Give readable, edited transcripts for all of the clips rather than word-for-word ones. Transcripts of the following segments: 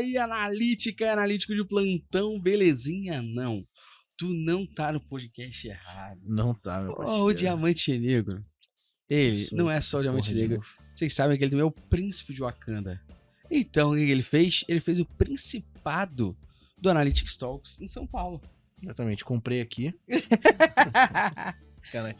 aí, analítico de plantão, belezinha? Não. Tu não tá no podcast errado. Não tá, meu parceiro. O Diamante Negro. Ele não é só o Diamante Negro. Vocês sabem que ele também é o príncipe de Wakanda. Então, o que ele fez? Ele fez o principado do Analytics Talks em São Paulo. Exatamente, comprei aqui.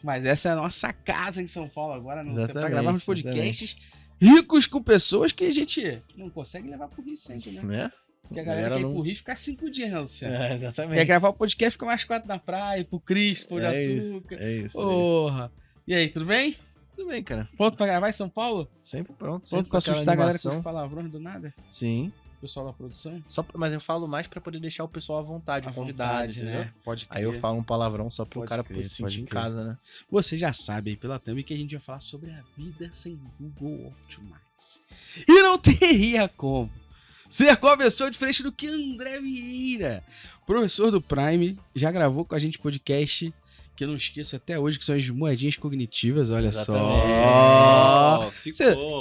Mas essa é a nossa casa em São Paulo agora, não para gravarmos podcasts exatamente. ricos com pessoas que a gente não consegue levar pro Rio sempre, né? Porque a galera quer ir pro Rio ficar 5 dias, né, Luciano? Exatamente. Quer gravar o podcast, fica mais 4 na praia, pro Cristo, pro de Açúcar. É isso. Porra. E aí, tudo bem? Tudo bem, cara. Pronto pra gravar em São Paulo? Sempre pronto. Pronto pra assustar a galera com os palavrões do nada? Sim. O pessoal da produção? Mas eu falo mais pra poder deixar o pessoal à vontade, o convidado, entendeu? Né? Pode crer. Aí eu falo um palavrão só pro cara se sentir em casa, né? Você já sabe aí pela thumb que a gente vai falar sobre a vida sem Google Optimize. E não teria como ser com a pessoa diferente do que André Vieira, professor do Prime, já gravou com a gente podcast que eu não esqueço até hoje, que são as moedinhas cognitivas, olha só.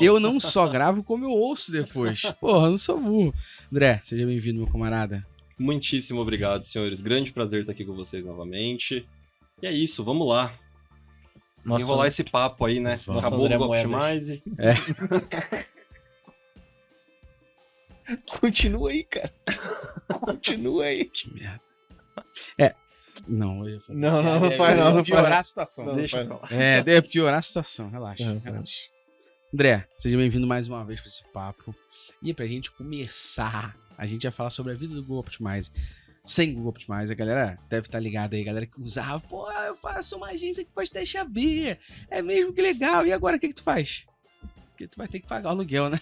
Eu não só gravo, como eu ouço depois. Porra, eu não sou burro. André, seja bem-vindo, meu camarada. Muitíssimo obrigado, senhores. Grande prazer estar aqui com vocês novamente. E é isso, vamos lá. Enrolar esse papo aí, né? Acabou o Optimize. Continua aí, cara. Continua aí. Que merda. Não, eu ia falar. Não faz não. Não piorar a situação. Deixa pra lá. Deve piorar a situação, relaxa. André, seja bem-vindo mais uma vez para esse papo. E pra gente começar, a gente vai falar sobre a vida do Google Optimize. Sem Google Optimize, a galera deve estar ligada aí, a galera que usava, pô, eu faço uma agência que faz teste AB, é mesmo que legal, e agora o que tu faz? Porque tu vai ter que pagar o aluguel, né?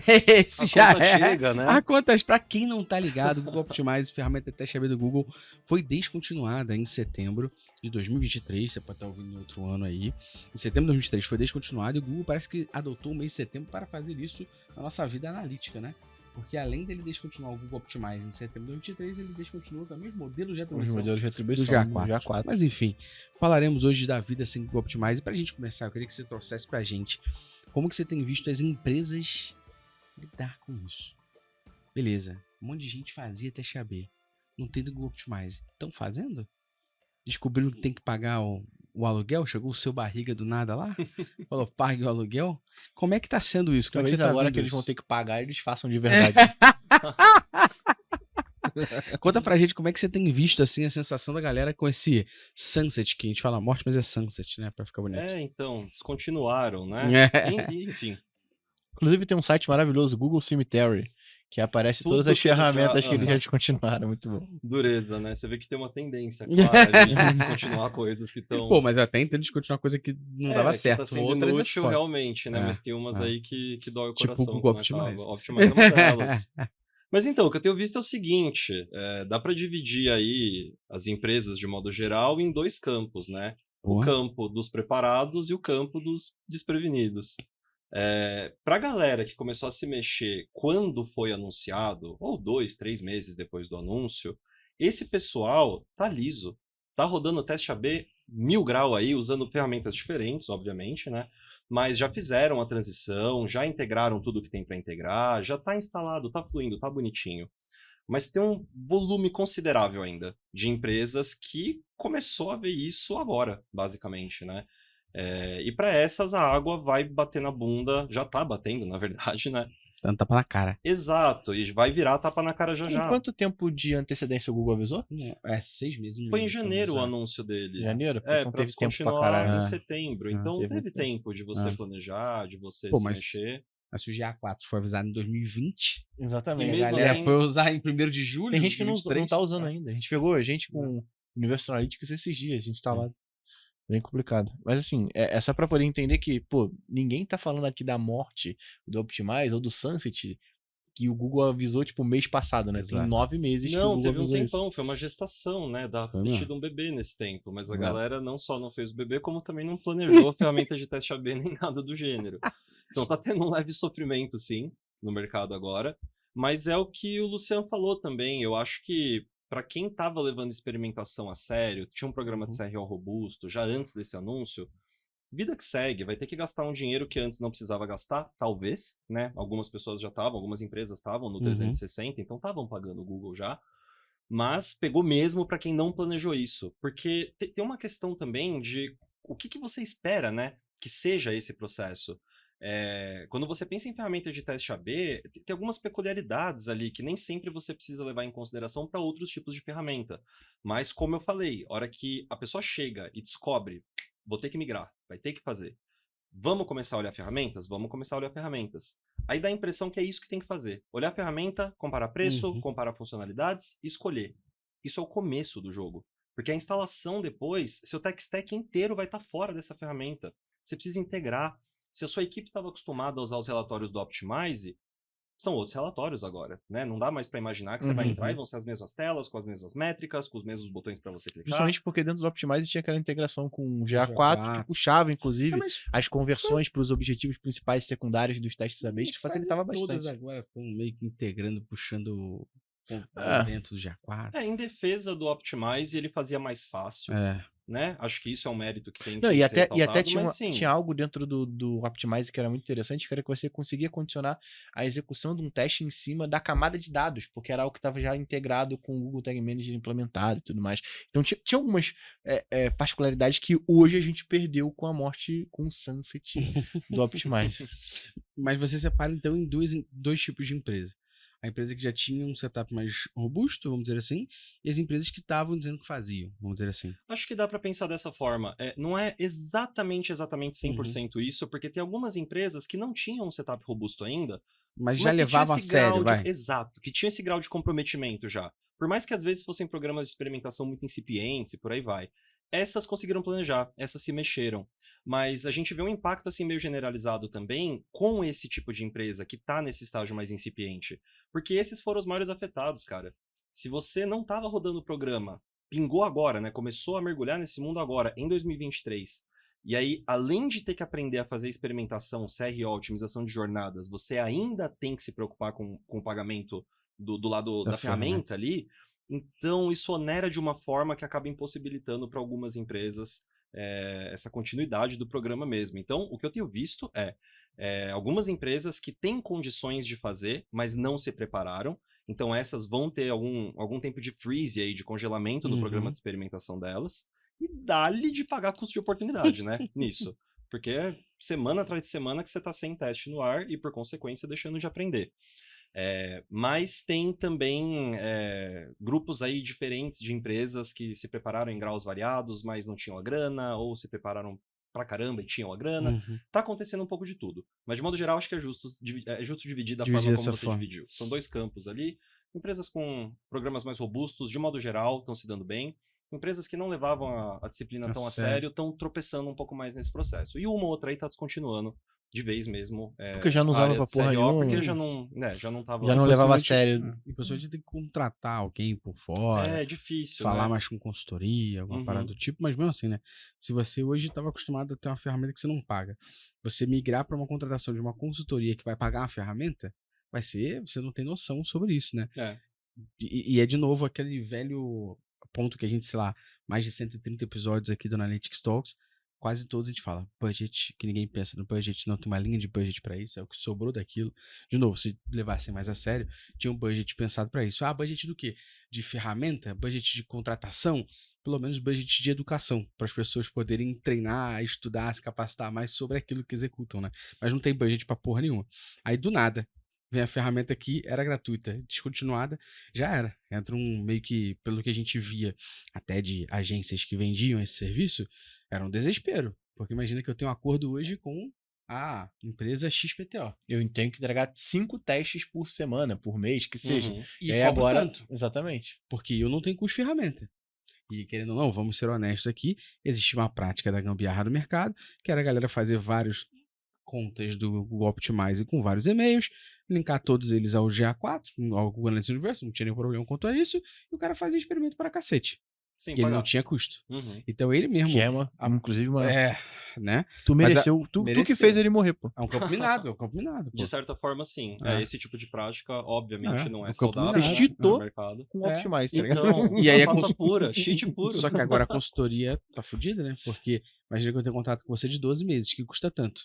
Esse já é. Chega, né? A contas, pra quem não tá ligado, o Google Optimize, ferramenta de teste AB do Google, foi descontinuada em setembro de 2023, você pode estar ouvindo em outro ano aí. Em setembro de 2023 foi descontinuado e o Google parece que adotou o mês de setembro para fazer isso na nossa vida analítica, né? Porque além dele descontinuar o Google Optimize em setembro de 2023, ele descontinuou também os modelos de atribuição do GA4. Mas enfim, falaremos hoje da vida sem Google Optimize. Pra gente começar, eu queria que você trouxesse pra gente como que você tem visto as empresas lidar com isso. Beleza, um monte de gente fazia teste AB, não tem do Google Optimize. Estão fazendo? Descobriram que tem que pagar o aluguel? Chegou o seu barriga do nada lá? Falou, pague o aluguel? Como é que tá sendo isso? Como é que você tá agora vendo que eles isso? vão ter que pagar, eles façam de verdade. Conta pra gente como é que você tem visto assim a sensação da galera com esse sunset, que a gente fala morte, mas é sunset, né? Pra ficar bonito. Então, descontinuaram, né? Enfim. Inclusive tem um site maravilhoso, Google Cemetery, que aparece todas as ferramentas que eles já descontinuaram. Muito bom. Dureza, né? Você vê que tem uma tendência, claro, de descontinuar coisas que estão... Pô, mas eu até entendo descontinuar coisa que não dava certo. Tá sendo inútil realmente, né? Mas tem umas aí que dói o coração. Tipo o Google Optimize. Optimize é uma delas. Mas então, o que eu tenho visto é o seguinte, dá para dividir aí as empresas de modo geral em dois campos, né? O campo dos preparados e o campo dos desprevenidos. Para a galera que começou a se mexer quando foi anunciado, ou 2, 3 meses depois do anúncio, esse pessoal tá liso, tá rodando o teste AB 1000 grau aí, usando ferramentas diferentes, obviamente, né? Mas já fizeram a transição, já integraram tudo que tem para integrar, já está instalado, está fluindo, está bonitinho. Mas tem um volume considerável ainda de empresas que começou a ver isso agora, basicamente, né? E para essas a água vai bater na bunda, já está batendo, na verdade, né? Dando tapa na cara. Exato, e vai virar tapa na cara já. Em quanto tempo de antecedência o Google avisou? 6 meses. Foi em janeiro o anúncio deles. Janeiro? Então para descontinuar em setembro. Então teve muito tempo de você planejar, de você se mexer. Mas se o GA4 foi avisado em 2020. Exatamente. A galera foi usar em 1º de julho. Tem gente que não tá usando ainda. A gente pegou gente com Universal Analytics esses dias. A gente tá lá. Bem complicado. Mas assim, é só pra poder entender que, pô, ninguém tá falando aqui da morte do Optimize ou do Sunset que o Google avisou, tipo, mês passado, né? Exato. Tem 9 meses que o Google teve um avisou tempão, isso. foi uma gestação, né? Dá pra ter tido um bebê nesse tempo, mas a galera não só não fez o bebê, como também não planejou a ferramenta de teste AB nem nada do gênero. Então tá tendo um leve sofrimento, sim, no mercado agora, mas é o que o Luciano falou também. Eu acho que para quem estava levando experimentação a sério, tinha um programa de CRO robusto já antes desse anúncio, vida que segue, vai ter que gastar um dinheiro que antes não precisava gastar, talvez, né? Algumas pessoas já estavam, algumas empresas estavam no 360, então estavam pagando o Google já. Mas pegou mesmo para quem não planejou isso. Porque tem uma questão também de o que você espera, né? Que seja esse processo. Quando você pensa em ferramenta de teste AB, tem algumas peculiaridades ali que nem sempre você precisa levar em consideração para outros tipos de ferramenta. Mas, como eu falei, a hora que a pessoa chega e descobre, vou ter que migrar, vai ter que fazer. Vamos começar a olhar ferramentas? Vamos começar a olhar ferramentas. Aí dá a impressão que é isso que tem que fazer. Olhar a ferramenta, comparar preço, comparar funcionalidades e escolher. Isso é o começo do jogo. Porque a instalação depois, seu tech stack inteiro vai estar fora dessa ferramenta. Você precisa integrar. Se a sua equipe estava acostumada a usar os relatórios do Optimize, são outros relatórios agora, né? Não dá mais para imaginar que você vai entrar e vão ser as mesmas telas, com as mesmas métricas, com os mesmos botões para você clicar. Justamente porque dentro do Optimize tinha aquela integração com o GA4, que puxava, inclusive, as conversões para os objetivos principais e secundários dos testes AB, que facilitava bastante. Todas agora estão meio que integrando, puxando dentro do GA4. Em defesa do Optimize, ele fazia mais fácil. Né? Acho que isso é um mérito que tem que ser ressaltado, e até mas, tinha algo dentro do Optimize que era muito interessante, que era que você conseguia condicionar a execução de um teste em cima da camada de dados, porque era algo que estava já integrado com o Google Tag Manager implementado e tudo mais. Então tinha algumas particularidades que hoje a gente perdeu com a morte, com o sunset do Optimize. Mas você separa então em dois tipos de empresa. A empresa que já tinha um setup mais robusto, vamos dizer assim, e as empresas que estavam dizendo que faziam, vamos dizer assim. Acho que dá para pensar dessa forma. Não é exatamente 100% isso, porque tem algumas empresas que não tinham um setup robusto ainda, mas já levavam a sério, Exato, que tinha esse grau de comprometimento já. Por mais que às vezes fossem programas de experimentação muito incipientes e por aí vai. Essas conseguiram planejar, essas se mexeram. Mas a gente vê um impacto assim meio generalizado também com esse tipo de empresa que está nesse estágio mais incipiente. Porque esses foram os maiores afetados, cara. Se você não estava rodando o programa, pingou agora, né? Começou a mergulhar nesse mundo agora, em 2023. E aí, além de ter que aprender a fazer experimentação, CRO, otimização de jornadas, você ainda tem que se preocupar com o pagamento do lado da ferramenta ali. Então, isso onera de uma forma que acaba impossibilitando para algumas empresas essa continuidade do programa mesmo. Então, o que eu tenho visto algumas empresas que têm condições de fazer, mas não se prepararam. Então, essas vão ter algum tempo de freeze aí, de congelamento do programa de experimentação delas. E dá-lhe de pagar custo de oportunidade, né? Nisso. Porque é semana atrás de semana que você está sem teste no ar e, por consequência, deixando de aprender. Mas tem também grupos aí diferentes de empresas que se prepararam em graus variados, mas não tinham a grana, ou se prepararam pra caramba e tinham a grana. Tá acontecendo um pouco de tudo. Mas, de modo geral, acho que é justo dividir da forma como você dividiu. São dois campos ali. Empresas com programas mais robustos, de modo geral, estão se dando bem. Empresas que não levavam a disciplina tão a sério estão tropeçando um pouco mais nesse processo. E uma outra aí tá descontinuando de vez mesmo. Porque já não usava pra porra nenhuma. Porque já não tava... Já não levava a sério. E a pessoa tinha que contratar alguém por fora. É difícil, falar né? mais com consultoria, alguma parada do tipo. Mas mesmo assim, né? Se você hoje estava acostumado a ter uma ferramenta que você não paga, você migrar para uma contratação de uma consultoria que vai pagar uma ferramenta, você não tem noção sobre isso, né? E é de novo aquele velho ponto que a gente, sei lá, mais de 130 episódios aqui do Analytics Talks, quase todos a gente fala budget, que ninguém pensa no budget, não tem uma linha de budget para isso, é o que sobrou daquilo. De novo, se levassem mais a sério, tinha um budget pensado para isso. Budget do quê? De ferramenta? Budget de contratação? Pelo menos budget de educação, para as pessoas poderem treinar, estudar, se capacitar mais sobre aquilo que executam, né? Mas não tem budget para porra nenhuma. Aí, do nada, vem a ferramenta aqui, era gratuita, descontinuada, já era. Entra meio que, pelo que a gente via até de agências que vendiam esse serviço, era um desespero. Porque imagina que eu tenho um acordo hoje com a empresa XPTO. Eu tenho que entregar 5 testes por semana, por mês, que seja. E agora, tanto. Exatamente. Porque eu não tenho custo de ferramenta. E querendo ou não, vamos ser honestos aqui, existe uma prática da gambiarra do mercado, que era a galera fazer vários contas do Google Optimize com vários e-mails, linkar todos eles ao GA4, ao Google Analytics Universe, não tinha nenhum problema quanto a isso, e o cara fazia experimento para cacete. Sem E ele não pagar. tinha custo. Uhum. Então ele mesmo... Que é inclusive uma... né? Tu Mas mereceu, tu que mereceu. fez ele morrer, pô. É um campo minado, é um campo minado, pô. De certa forma, sim. É. Esse tipo de prática, obviamente, não é o campo saudável, minado. né, Cheatou no mercado. Com o Optimize, tá ligado? Então, E aí a trapaça pura, cheat puro. Só que agora a consultoria tá fodida, né? Porque imagina que eu tenho contrato com você de 12 meses, que custa tanto.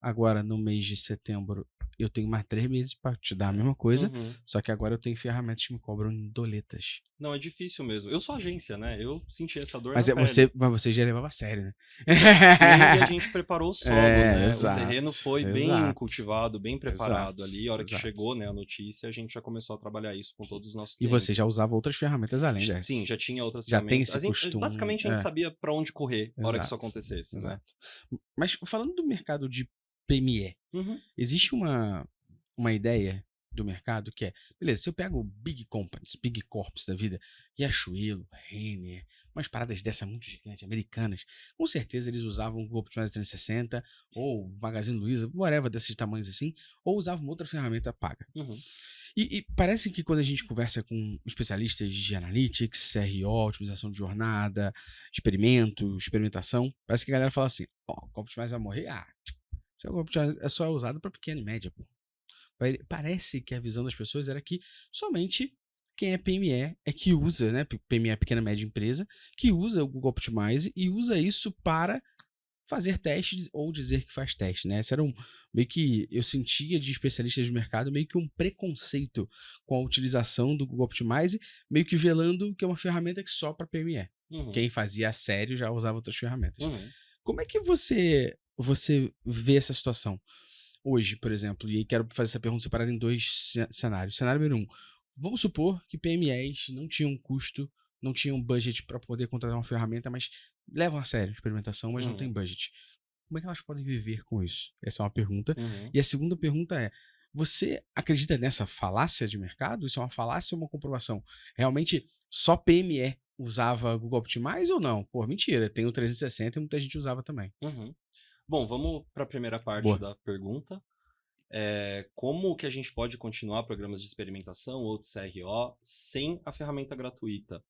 Agora, no mês de setembro, eu tenho mais 3 meses pra te dar a mesma coisa, Uhum. só que agora eu tenho ferramentas que me cobram em doletas. Não, é difícil mesmo. Eu sou agência, né? Eu senti essa dor Mas na pele. você já levava a sério, né? Sim, e a gente preparou o solo, né? Exato, O terreno foi bem exato. cultivado, bem preparado Exato, ali. A hora que exato. chegou, né, a notícia, a gente já começou a trabalhar isso com todos os nossos E clientes. você já usava outras ferramentas além dessa? Sim, já tinha outras Já tem ferramentas. esse costume. Basicamente, a gente sabia pra onde correr na hora que isso Exato, acontecesse, né? exato. Mas falando do mercado de PME, Uhum. existe uma ideia do mercado que é, beleza, se eu pego big companies, big corps da vida, Riachuelo, Renner, umas paradas dessa muito gigantes, americanas, com certeza eles usavam o Google Optimizer 360 ou Magazine Luiza, whatever desses tamanhos assim, ou usavam uma outra ferramenta paga. Uhum. E parece que quando a gente conversa com especialistas de analytics, CRO, otimização de jornada, experimentação, parece que a galera fala assim, ó, o Google Optimizer vai morrer? O Google Optimizer é só usado para pequena e média, pô. Parece que a visão das pessoas era que somente quem é PME é que usa, né? PME é pequena e média empresa, que usa o Google Optimize e usa isso para fazer testes ou dizer que faz teste, né? Esse era meio que eu sentia de especialistas do mercado meio que um preconceito com a utilização do Google Optimize, meio que velando que é uma ferramenta que só para PME. Uhum. Quem fazia a sério já usava outras ferramentas. Uhum. Como é que você vê essa situação? Hoje, por exemplo, e aí quero fazer essa pergunta separada em 2 cenários. Cenário número 1. Vamos supor que PMEs não tinham custo, não tinham budget para poder contratar uma ferramenta, mas levam a sério a experimentação, mas não tem budget. Como é que elas podem viver com isso? Essa é uma pergunta. Uhum. E a segunda pergunta é, você acredita nessa falácia de mercado? Isso é uma falácia ou uma comprovação? Realmente só PME usava Google Optimize ou não? Pô, mentira, tem o 360 e muita gente usava também. Uhum. Bom, vamos para a primeira parte Boa. da pergunta. Como que a gente pode continuar programas de experimentação ou de CRO sem a ferramenta gratuita?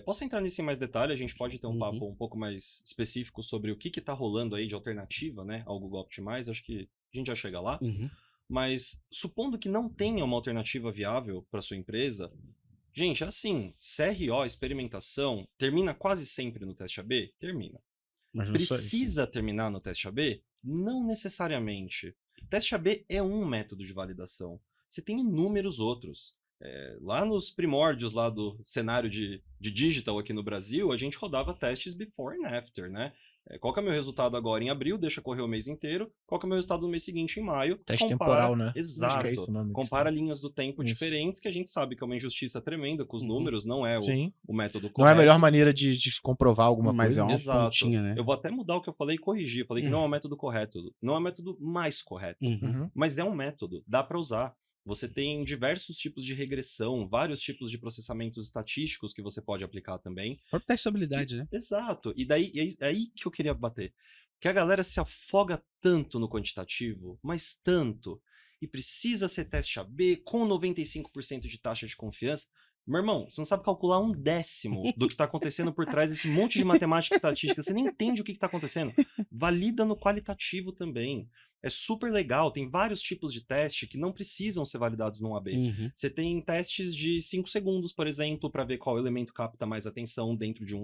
Posso entrar nisso em mais detalhe? A gente pode ter um papo um pouco mais específico sobre o que está rolando aí de alternativa, né, ao Google Optimize. Acho que a gente já chega lá. Mas supondo que não tenha uma alternativa viável para sua empresa, gente, assim, CRO, experimentação, termina quase sempre no teste AB? Termina. Mas não só isso. Precisa terminar no teste AB? Não necessariamente. Teste AB é um método de validação. Você tem inúmeros outros. Lá nos primórdios lá do cenário de digital aqui no Brasil, a gente rodava testes before and after, né? Qual que é o meu resultado agora em abril? Deixa correr o mês inteiro. Qual que é o meu resultado no mês seguinte em maio? Teste temporal, né? Exato. Acho que é isso o nome que Compara fala. linhas do tempo Isso. diferentes, que a gente sabe que é uma injustiça tremenda com os números, não é Sim. o método correto. Não é a melhor maneira de comprovar alguma Mas coisa. é uma Exato. pontinha, né? Eu vou até mudar o que eu falei e corrigir. Eu falei que não é o método correto. Não é o método mais correto. Mas é um método. Dá para usar. Você tem diversos tipos de regressão, vários tipos de processamentos estatísticos que você pode aplicar também. O próprio teste de habilidade, né? Exato. E daí é aí que eu queria bater. Que a galera se afoga tanto no quantitativo, mas tanto, e precisa ser teste AB com 95% de taxa de confiança. Meu irmão, você não sabe calcular 1/10 do que está acontecendo por trás desse monte de matemática e estatística. Você nem entende o que está acontecendo. Valida no qualitativo também. É super legal. Tem vários tipos de teste que não precisam ser validados no AB. Você tem testes de 5 segundos, por exemplo, para ver qual elemento capta mais atenção dentro de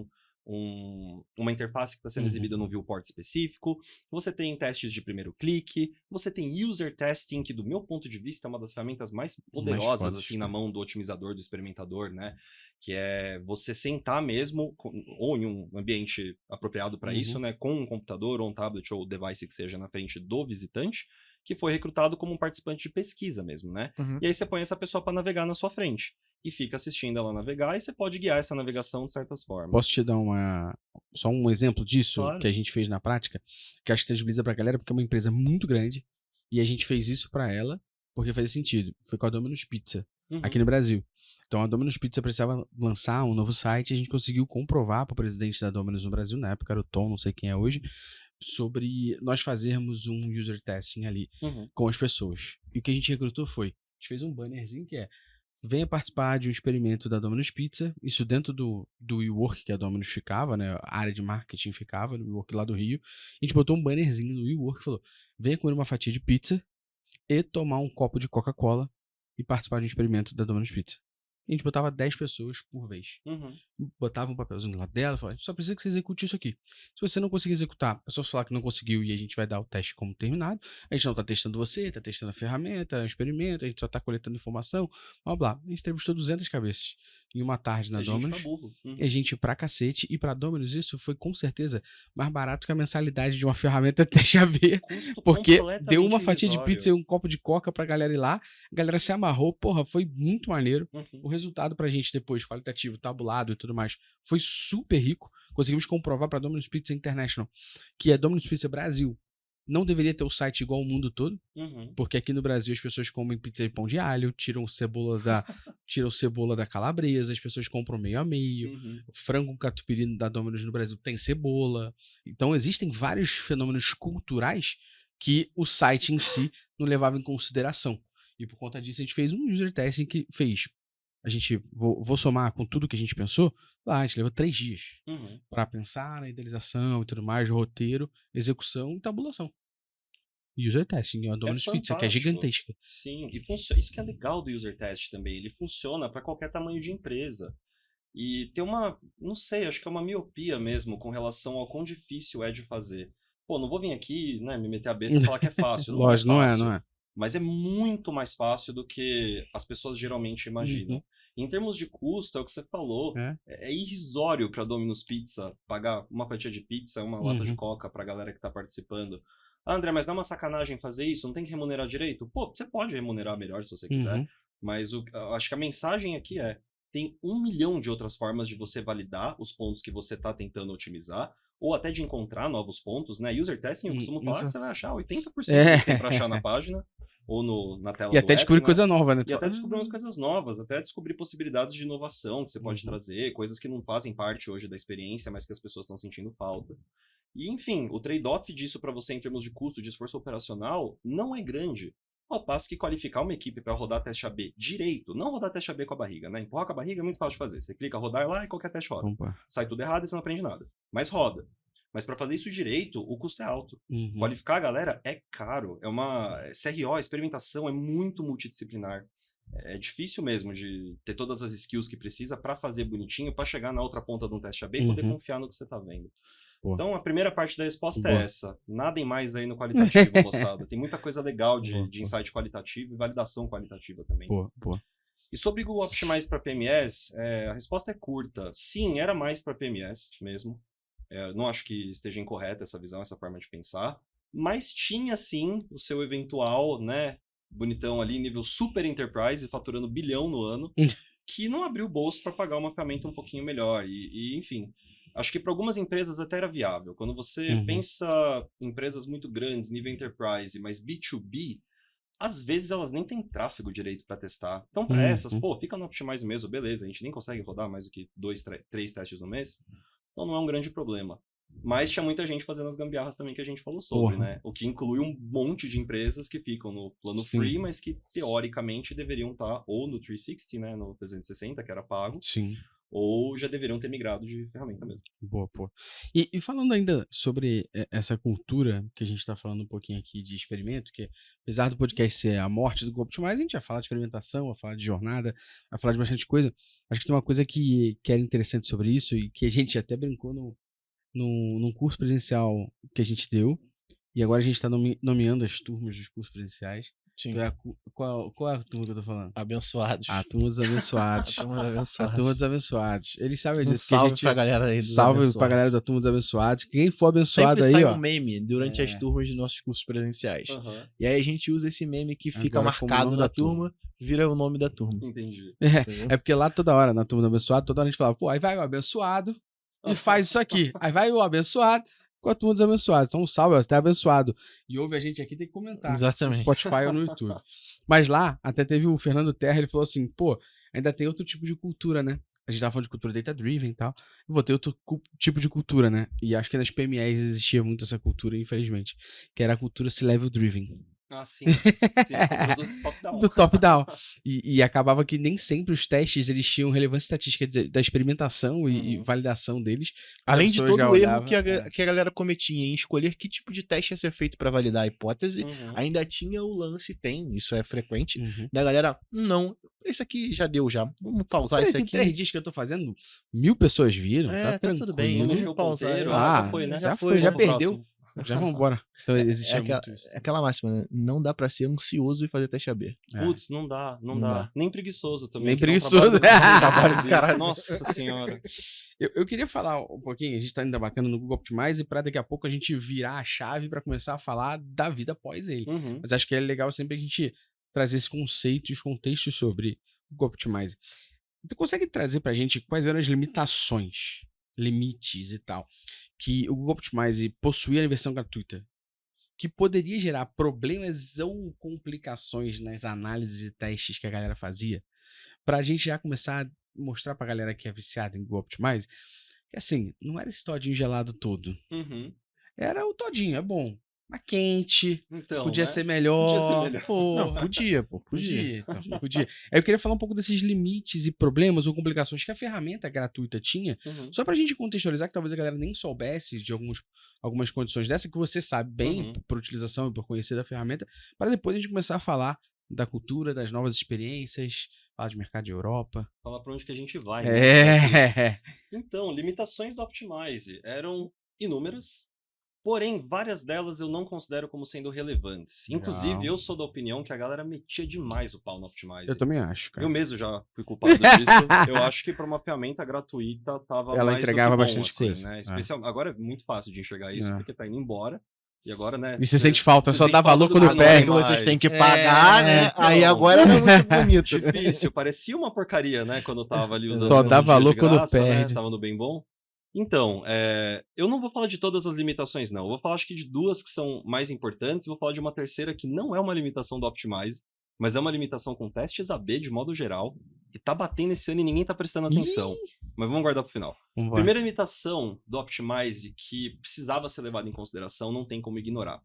uma interface que está sendo exibida num viewport específico. Você tem testes de primeiro clique. Você tem user testing, que do meu ponto de vista é uma das ferramentas mais poderosas assim na mão do otimizador, do experimentador, né? Que é você sentar mesmo, ou em um ambiente apropriado para isso, né? Com um computador ou um tablet ou device que seja na frente do visitante, que foi recrutado como um participante de pesquisa mesmo, né? E aí você põe essa pessoa para navegar na sua frente. E fica assistindo ela navegar, e você pode guiar essa navegação de certas formas. Posso te dar só um exemplo disso, Claro. que a gente fez na prática, que acho que tangibiliza pra galera, porque é uma empresa muito grande, e a gente fez isso pra ela, porque fazia sentido. Foi com a Domino's Pizza, aqui no Brasil. Então a Domino's Pizza precisava lançar um novo site, e a gente conseguiu comprovar pro presidente da Domino's no Brasil, na época era o Tom, não sei quem é hoje, sobre nós fazermos um user testing ali com as pessoas. E o que a gente recrutou foi, a gente fez um bannerzinho que é: venha participar de um experimento da Domino's Pizza, isso dentro do WeWork que a Domino's ficava, né, a área de marketing ficava, no WeWork lá do Rio. A gente botou um bannerzinho no WeWork e falou, venha comer uma fatia de pizza e tomar um copo de Coca-Cola e participar de um experimento da Domino's Pizza. A gente botava 10 pessoas por vez. Uhum. Botava um papelzinho do lado dela e falava, só precisa que você execute isso aqui. Se você não conseguir executar, é só falar que não conseguiu e a gente vai dar o teste como terminado. A gente não tá testando você, tá testando a ferramenta, é um experimento, a gente só tá coletando informação, blá blá. A gente entrevistou 200 cabeças em uma tarde na É gente pra Domino's. burro. É gente pra cacete. E pra Domino's isso foi com certeza mais barato que a mensalidade de uma ferramenta teste AB. Custo Porque completamente deu uma fatia de irrisório. pizza e um copo de coca pra galera ir lá. A galera se amarrou. Porra, foi muito maneiro. O Uhum. resultado pra gente depois, qualitativo, tabulado e tudo mais, foi super rico. Conseguimos comprovar pra Domino's Pizza International que a Domino's Pizza Brasil não deveria ter o site igual ao mundo todo. Uhum. Porque aqui no Brasil as pessoas comem pizza de pão de alho, tiram cebola da calabresa, as pessoas compram meio a meio. Uhum. O frango catupiry da Domino's no Brasil tem cebola. Então existem vários fenômenos culturais que o site em si não levava em consideração. E por conta disso a gente fez um user testing que fez. A gente, vou somar com tudo que a gente pensou, lá a gente levou 3 dias Uhum. para pensar na idealização e tudo mais, roteiro, execução e tabulação. User testing, a Domino's Pizza, que é fantástico. gigantesca. Sim, e isso que é legal do user test também. Ele funciona para qualquer tamanho de empresa. E tem uma, não sei, acho que é uma miopia mesmo com relação ao quão difícil é de fazer. Pô, não vou vir aqui, né, me meter a besta e falar que é fácil. Não Lógico, é não é, fácil. não é. Mas é muito mais fácil do que as pessoas geralmente imaginam. Uhum. Em termos de custo, é o que você falou, É. é irrisório para Domino's Pizza pagar uma fatia de pizza, uma lata de Uhum. coca para a galera que está participando. Ah, André, mas não é uma sacanagem fazer isso? Não tem que remunerar direito? Pô, você pode remunerar melhor se você quiser, Uhum. mas eu acho que a mensagem aqui é: tem 1 milhão de outras formas de você validar os pontos que você está tentando otimizar, ou até de encontrar novos pontos, né? User testing, eu costumo falar que você vai achar 80% do que tem para achar na página, ou na tela E do até app, descobrir né? coisa nova, né? E até descobrir umas coisas novas, até descobrir possibilidades de inovação que você pode Uhum. trazer, coisas que não fazem parte hoje da experiência, mas que as pessoas estão sentindo falta. E, enfim, o trade-off disso para você em termos de custo, de esforço operacional, não é grande. Ao passo que qualificar uma equipe para rodar teste AB direito, não rodar teste AB com a barriga, né? Empurrar com a barriga é muito fácil de fazer. Você clica rodar lá e qualquer teste roda. Opa. Sai tudo errado e você não aprende nada. Mas roda. Mas para fazer isso direito, o custo é alto. Uhum. Qualificar a galera é caro. É uma CRO, experimentação, é muito multidisciplinar. É difícil mesmo de ter todas as skills que precisa para fazer bonitinho, para chegar na outra ponta de um teste AB e poder Uhum. confiar no que você tá vendo. Boa. Então, a primeira parte da resposta é Boa. essa. Nadem mais aí no qualitativo, moçada. Tem muita coisa legal de Boa. insight qualitativo e validação qualitativa também. Boa, boa. E sobre Google Optimize para PMS, a resposta é curta. Sim, era mais para PMS mesmo. Não acho que esteja incorreta essa visão, essa forma de pensar. Mas tinha sim o seu eventual, né, bonitão ali, nível super enterprise, faturando $1 bilhão no ano, que não abriu o bolso para pagar uma ferramenta um pouquinho melhor. E enfim, acho que para algumas empresas até era viável. Quando você Uhum. pensa em empresas muito grandes, nível enterprise, mas B2B, às vezes elas nem têm tráfego direito para testar. Então, para essas, pô, fica no Optimize mesmo, beleza, a gente nem consegue rodar mais do que 2, 3 testes no mês. Então não é um grande problema. Mas tinha muita gente fazendo as gambiarras também que a gente falou sobre, Porra. né? O que inclui um monte de empresas que ficam no plano Sim. free, mas que teoricamente deveriam estar ou no 360, né? No 360, que era pago, Sim. ou já deveriam ter migrado de ferramenta mesmo. Boa, pô. E falando ainda sobre essa cultura que a gente tá falando um pouquinho aqui de experimento, que apesar do podcast ser a morte do Google Optimize, a gente vai falar de experimentação, vai falar de jornada, vai falar de bastante coisa. Acho que tem uma coisa que era interessante sobre isso e que a gente até brincou num curso presencial que a gente deu, e agora a gente tá nomeando as turmas dos cursos presenciais. Sim. Qual é a turma que eu tô falando? Abençoados. A turma dos abençoados. A turma dos A abençoados. turma dos abençoados. Eles sabem Um disso. Que a salve gente... pra galera aí dos Salve pra abençoados. galera da turma dos abençoados. Quem for abençoado Sempre aí, sai ó. um meme durante É. as turmas de nossos cursos presenciais. Aham, E aí a gente usa esse meme que fica Agora como marcado nome na da turma. turma, vira o nome da turma. entendi. Entendeu? É porque lá toda hora, na turma do abençoado, toda hora a gente falava, pô, aí vai o abençoado e faz isso aqui. Aí vai o abençoado com a turma dos abençoados. Então, um salve, você tá abençoado. E ouve a gente aqui, tem que comentar. Exatamente. No Spotify ou no YouTube. Mas lá, até teve o Fernando Terra, ele falou assim, pô, ainda tem outro tipo de cultura, né? A gente tava falando de cultura data-driven e tal. Eu vou ter outro tipo de cultura, né? E acho que nas PMEs existia muito essa cultura, infelizmente. Que era a cultura C-level-driven. Ah, sim. Sim, comprou do top-down. do top-down. E acabava que nem sempre os testes eles tinham relevância estatística da experimentação e validação deles. Mas a Além de pessoa todo já o erro olhava, que a galera cometia em escolher que tipo de teste ia ser feito para validar a hipótese, Uhum. ainda tinha o lance, isso é frequente, Uhum. da galera, não, esse aqui já deu já, vamos pausar Peraí, esse tem aqui. 3 dias que eu tô fazendo, 1000 pessoas viram, tá Tá tudo bem, tranquilo. Quando vamos chega o pausar. ponteiro, Ah, já foi, né? já foi, já Vamos pro perdeu. próximo. Já vambora. Então existia muito isso. É aquela máxima, né? Não dá pra ser ansioso e fazer teste AB. Putz, não dá. Não dá. Nem preguiçoso também. Nem que dá um preguiçoso. trabalho do Caralho. Nossa senhora. Eu queria falar um pouquinho, a gente tá ainda batendo no Google Optimize pra daqui a pouco a gente virar a chave pra começar a falar da vida após ele. Uhum. Mas acho que é legal sempre a gente trazer esse conceito e os contextos sobre o Google Optimize. Tu consegue trazer pra gente quais eram as limitações, limites e tal, que o Google Optimize possuía na versão gratuita, que poderia gerar problemas ou complicações nas análises e testes que a galera fazia, pra gente já começar a mostrar pra galera que é viciada em Google Optimize, que assim, não era esse todinho gelado todo. Uhum. Era o todinho, é bom, mas quente, Então, podia né? ser melhor. melhor. Não, Porra. podia. Então, podia. Aí eu queria falar um pouco desses limites e problemas ou complicações que a ferramenta gratuita tinha, Uhum. só pra gente contextualizar, que talvez a galera nem soubesse de algumas condições dessa, que você sabe bem Uhum. por utilização e por conhecer da ferramenta, para depois a gente começar a falar da cultura, das novas experiências, falar de mercado de Europa. Falar pra onde que a gente vai. Né? É. Então, limitações do Optimize eram inúmeras, porém, várias delas eu não considero como sendo relevantes. Legal. Inclusive, eu sou da opinião que a galera metia demais o pau no Optimize. Eu também acho, cara. Eu mesmo já fui culpado disso. Eu acho que para uma ferramenta gratuita tava Ela mais entregava do que bom, bastante assim, coisa. né? É. Agora é muito fácil de enxergar isso, É. porque tá indo embora. E agora, né? E você sente falta, você só sente dá falta valor do quando que não perde. tem Vocês têm que mais. pagar, né? então. Aí agora não é muito bonito. Difícil, parecia uma porcaria, né? Quando eu tava ali usando Só no dá dia valor de quando graça, né? perde. Tava no bem bom. Então, eu não vou falar de todas as limitações, não. Eu vou falar, acho que de duas que são mais importantes. Vou falar de uma terceira que não é uma limitação do Optimize, mas é uma limitação com testes AB de modo geral, que tá batendo esse ano e ninguém tá prestando atenção. Mas vamos guardar pro final. Vambora. Primeira limitação do Optimize que precisava ser levada em consideração, não tem como ignorar.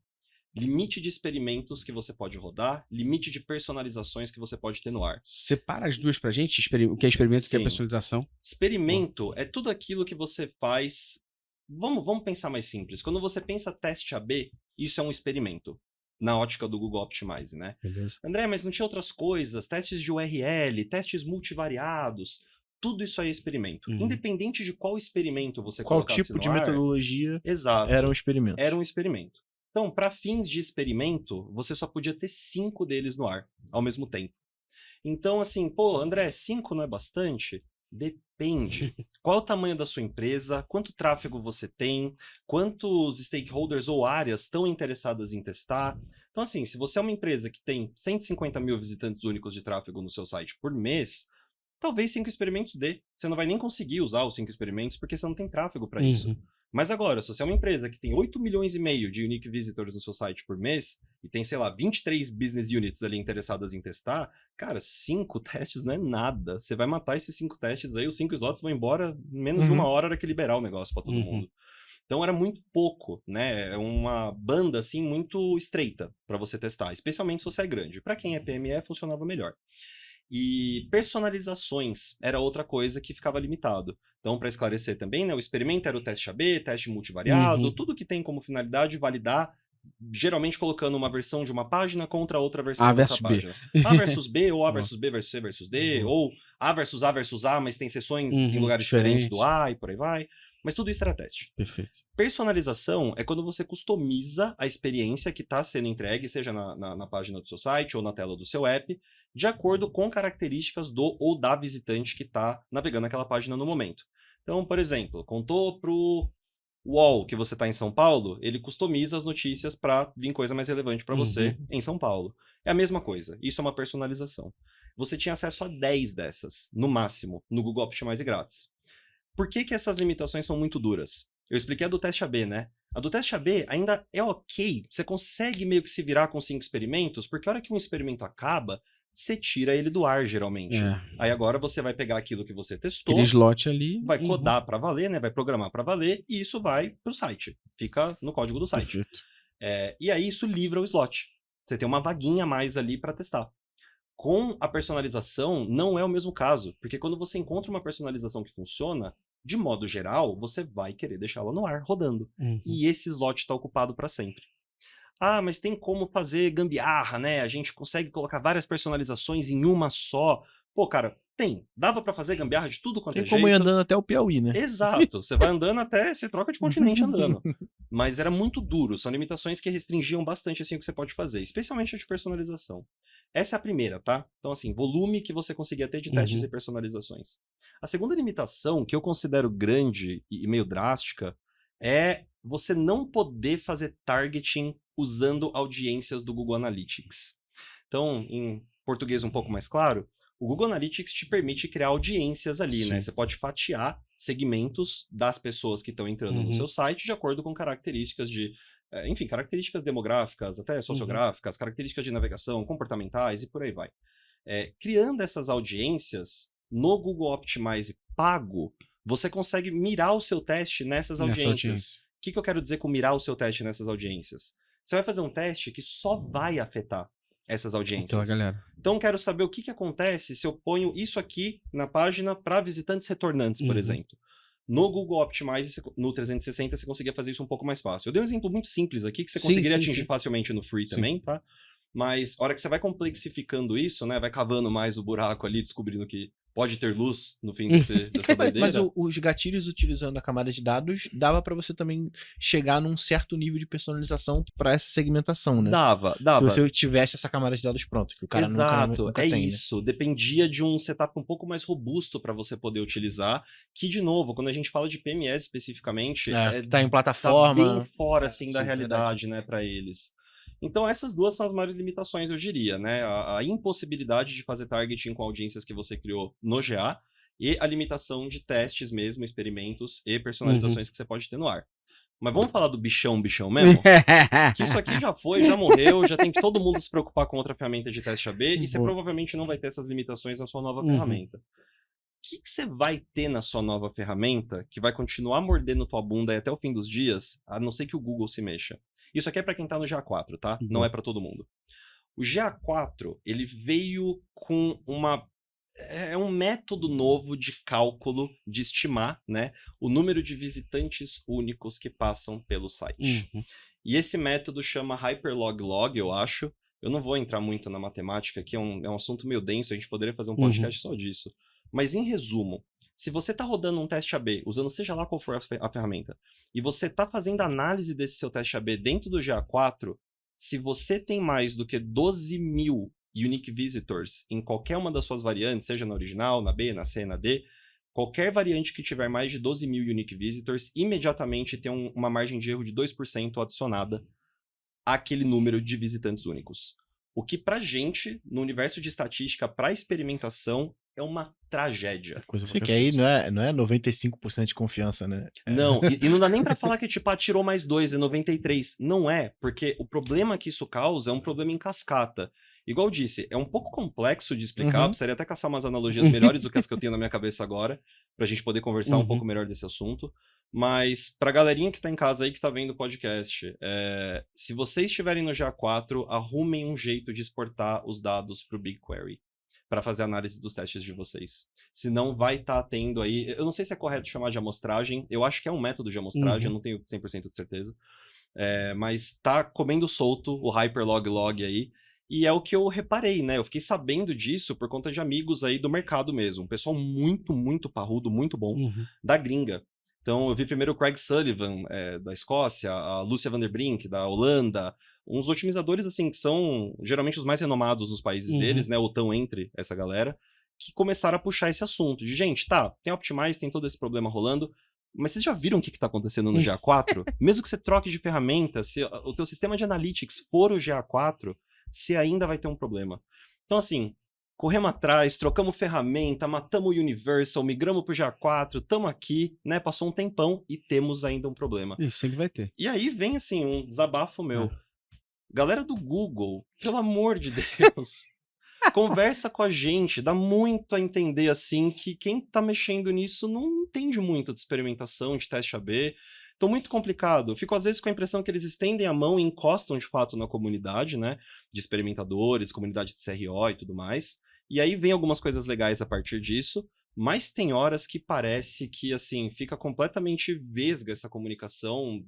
Limite de experimentos que você pode rodar, limite de personalizações que você pode ter no ar. Separa as duas pra gente, o que é experimento e o que é Sim. personalização. Experimento é tudo aquilo que você faz. Vamos pensar mais simples. Quando você pensa teste AB, isso é um experimento. Na ótica do Google Optimize, né? Beleza. André, mas não tinha outras coisas? Testes de URL, testes multivariados. Tudo isso aí é experimento. Uhum. Independente de qual experimento você Qual colocasse tipo de no ar, metodologia exato, era um experimento? era um experimento. Então, para fins de experimento, você só podia ter 5 deles no ar, ao mesmo tempo. Então, assim, pô, André, 5 não é bastante? Depende. Qual é o tamanho da sua empresa? Quanto tráfego você tem? Quantos stakeholders ou áreas estão interessadas em testar? Então, assim, se você é uma empresa que tem 150 mil visitantes únicos de tráfego no seu site por mês, talvez 5 experimentos dê. Você não vai nem conseguir usar os 5 experimentos porque você não tem tráfego para isso. Mas agora, se você é uma empresa que tem 8 milhões e meio de unique visitors no seu site por mês e tem, sei lá, 23 business units ali interessadas em testar, cara, 5 testes não é nada. Você vai matar esses 5 testes aí, os 5 slots vão embora em menos de uma hora que liberar o negócio para todo mundo. Então era muito pouco, né? É uma banda assim muito estreita para você testar, especialmente se você é grande. Para quem é PME funcionava melhor. E personalizações era outra coisa que ficava limitado. Então, para esclarecer também, né, o experimento era o teste AB, teste multivariado, tudo que tem como finalidade validar, geralmente colocando uma versão de uma página contra outra versão dessa página. A versus B, ou A versus B versus C versus D, ou A versus A, mas tem seções em lugares diferentes do A e por aí vai. Mas tudo isso era teste. Perfeito. Personalização é quando você customiza a experiência que está sendo entregue, seja na página do seu site ou na tela do seu app, de acordo com características do ou da visitante que está navegando aquela página no momento. Então, por exemplo, contou para o UOL que você está em São Paulo, ele customiza as notícias para vir coisa mais relevante para você em São Paulo. É a mesma coisa. Isso é uma personalização. Você tinha acesso a 10 dessas, no máximo, no Google Optimize grátis. Por que essas limitações são muito duras? Eu expliquei a do teste AB, né? A do teste AB ainda é ok. Você consegue meio que se virar com 5 experimentos, porque a hora que um experimento acaba, você tira ele do ar, geralmente. Aí agora você vai pegar aquilo que você testou, aquele slot ali, vai codar para valer, né? Vai programar para valer, e isso vai para o site. Fica no código do site. Perfeito. E aí isso livra o slot. Você tem uma vaguinha a mais ali para testar. Com a personalização, não é o mesmo caso, porque quando você encontra uma personalização que funciona, de modo geral, você vai querer deixá-la no ar, rodando. E esse slot está ocupado para sempre. Ah, mas tem como fazer gambiarra, né? A gente consegue colocar várias personalizações em uma só. Pô, cara, tem. Dava para fazer gambiarra de tudo quanto Tem é como ir jeito. andando até o Piauí, né? Exato. Você vai andando até, você troca de continente andando. Mas era muito duro. São limitações que restringiam bastante assim o que você pode fazer, especialmente a de personalização. Essa é a primeira, tá? Então, assim, volume que você conseguia ter de testes e personalizações. A segunda limitação, que eu considero grande e meio drástica, é você não poder fazer targeting usando audiências do Google Analytics. Então, em português um pouco mais claro, o Google Analytics te permite criar audiências ali, né? Você pode fatiar segmentos das pessoas que estão entrando no seu site de acordo com características de, enfim, características demográficas, até sociográficas, características de navegação, comportamentais e por aí vai. Criando essas audiências no Google Optimize pago, você consegue mirar o seu teste nessas audiências. O que eu quero dizer com mirar o seu teste nessas audiências? Você vai fazer um teste que só vai afetar essas audiências. Então, quero saber o que acontece se eu ponho isso aqui na página para visitantes retornantes, por exemplo. No Google Optimize, no 360, você conseguia fazer isso um pouco mais fácil. Eu dei um exemplo muito simples aqui, que você conseguiria atingir facilmente no Free também, tá? Mas, a hora que você vai complexificando isso, né? Vai cavando mais o buraco ali, descobrindo que pode ter luz no fim dessa doideira. Mas os gatilhos utilizando a camada de dados, dava para você também chegar num certo nível de personalização para essa segmentação, né? Dava. Se você tivesse essa camada de dados pronta, que o cara nunca tem, isso. Né? Dependia de um setup um pouco mais robusto para você poder utilizar, que, de novo, quando a gente fala de PMS especificamente, tá em plataforma, tá bem fora, assim, da realidade, né, para eles. Então, essas duas são as maiores limitações, eu diria, né? A impossibilidade de fazer targeting com audiências que você criou no GA e a limitação de testes mesmo, experimentos e personalizações que você pode ter no ar. Mas vamos falar do bichão mesmo? Que isso aqui já foi, já morreu, já tem que todo mundo se preocupar com outra ferramenta de teste AB e você provavelmente não vai ter essas limitações na sua nova ferramenta. O que você vai ter na sua nova ferramenta que vai continuar mordendo tua bunda até o fim dos dias, a não ser que o Google se mexa? Isso aqui é para quem tá no GA4, tá? Não é para todo mundo. O GA4, ele veio com um método novo de cálculo, de estimar, né, o número de visitantes únicos que passam pelo site. E esse método chama Hyperlog, eu acho. Eu não vou entrar muito na matemática aqui, é um assunto meio denso, a gente poderia fazer um podcast só disso. Mas, em resumo, se você está rodando um teste AB, usando seja lá qual for a ferramenta, e você está fazendo análise desse seu teste AB dentro do GA4, se você tem mais do que 12 mil unique visitors em qualquer uma das suas variantes, seja na original, na B, na C, na D, qualquer variante que tiver mais de 12 mil unique visitors, imediatamente tem uma margem de erro de 2% adicionada àquele número de visitantes únicos. O que pra gente, no universo de estatística, pra experimentação, é uma tragédia. Você que aí não é 95% de confiança, né? Não, e não dá nem pra falar que tipo, tirou mais 2, é 93. Não é, porque o problema que isso causa é um problema em cascata. Igual eu disse, é um pouco complexo de explicar, precisaria até caçar umas analogias melhores do que as que eu tenho na minha cabeça agora, pra gente poder conversar um pouco melhor desse assunto. Mas pra galerinha que tá em casa aí, que tá vendo o podcast, se vocês estiverem no GA4, arrumem um jeito de exportar os dados pro BigQuery para fazer análise dos testes de vocês. Senão vai estar tendo aí... Eu não sei se é correto chamar de amostragem, eu acho que é um método de amostragem, eu não tenho 100% de certeza. Mas tá comendo solto o Hyperlog aí, e é o que eu reparei, né? Eu fiquei sabendo disso por conta de amigos aí do mercado mesmo. Um pessoal muito, muito parrudo, muito bom, da gringa. Então eu vi primeiro o Craig Sullivan, da Escócia, a Lúcia Van der Brink, da Holanda, uns otimizadores, assim, que são geralmente os mais renomados nos países deles, né? Ou estão entre essa galera, que começaram a puxar esse assunto. De, gente, tá, tem Optimize, tem todo esse problema rolando, mas vocês já viram o que tá acontecendo no GA4? Mesmo que você troque de ferramenta, se o teu sistema de analytics for o GA4, você ainda vai ter um problema. Então, assim, corremos atrás, trocamos ferramenta, matamos o Universal, migramos pro GA4, estamos aqui, né? Passou um tempão e temos ainda um problema. Isso sempre vai ter. E aí vem, assim, um desabafo meu. Galera do Google, pelo amor de Deus, conversa com a gente, dá muito a entender, assim, que quem tá mexendo nisso não entende muito de experimentação, de teste AB. Então, muito complicado. Eu fico, às vezes, com a impressão que eles estendem a mão e encostam, de fato, na comunidade, né? De experimentadores, comunidade de CRO e tudo mais. E aí vem algumas coisas legais a partir disso, mas tem horas que parece que, assim, fica completamente vesga essa comunicação,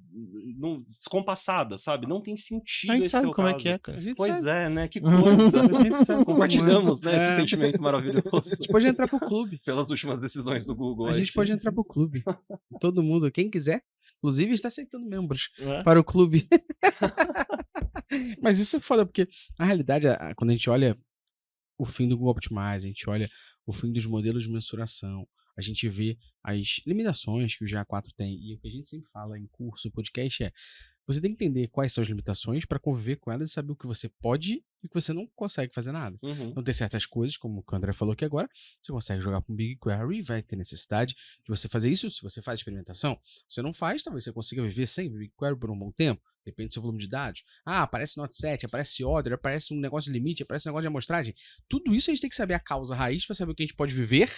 descompassada, sabe? Não tem A sentido gente esse sabe teu como é caso. que é, cara. A gente Pois sabe. é, né? Que A coisa. gente sabe como é. Compartilhamos, né, esse É. sentimento A maravilhoso gente pode entrar pro clube. pelas últimas decisões do Google. A aí, gente sim. pode entrar pro clube. Todo mundo, quem quiser. Inclusive, está aceitando membros É. para o clube. Mas isso é foda, porque na realidade, quando a gente olha o fim do Google Optimize, a gente olha o fim dos modelos de mensuração, a gente vê as limitações que o GA4 tem, e o que a gente sempre fala em curso, podcast você tem que entender quais são as limitações para conviver com elas e saber o que você pode e o que você não consegue fazer nada. Uhum. Então tem certas coisas, como o que o André falou aqui agora, você consegue jogar com BigQuery, vai ter necessidade de você fazer isso se você faz experimentação. Se você não faz, talvez você consiga viver sem BigQuery por um bom tempo, depende do seu volume de dados. Ah, aparece not set, aparece order, aparece um negócio de limite, aparece um negócio de amostragem. Tudo isso a gente tem que saber a causa raiz para saber o que a gente pode viver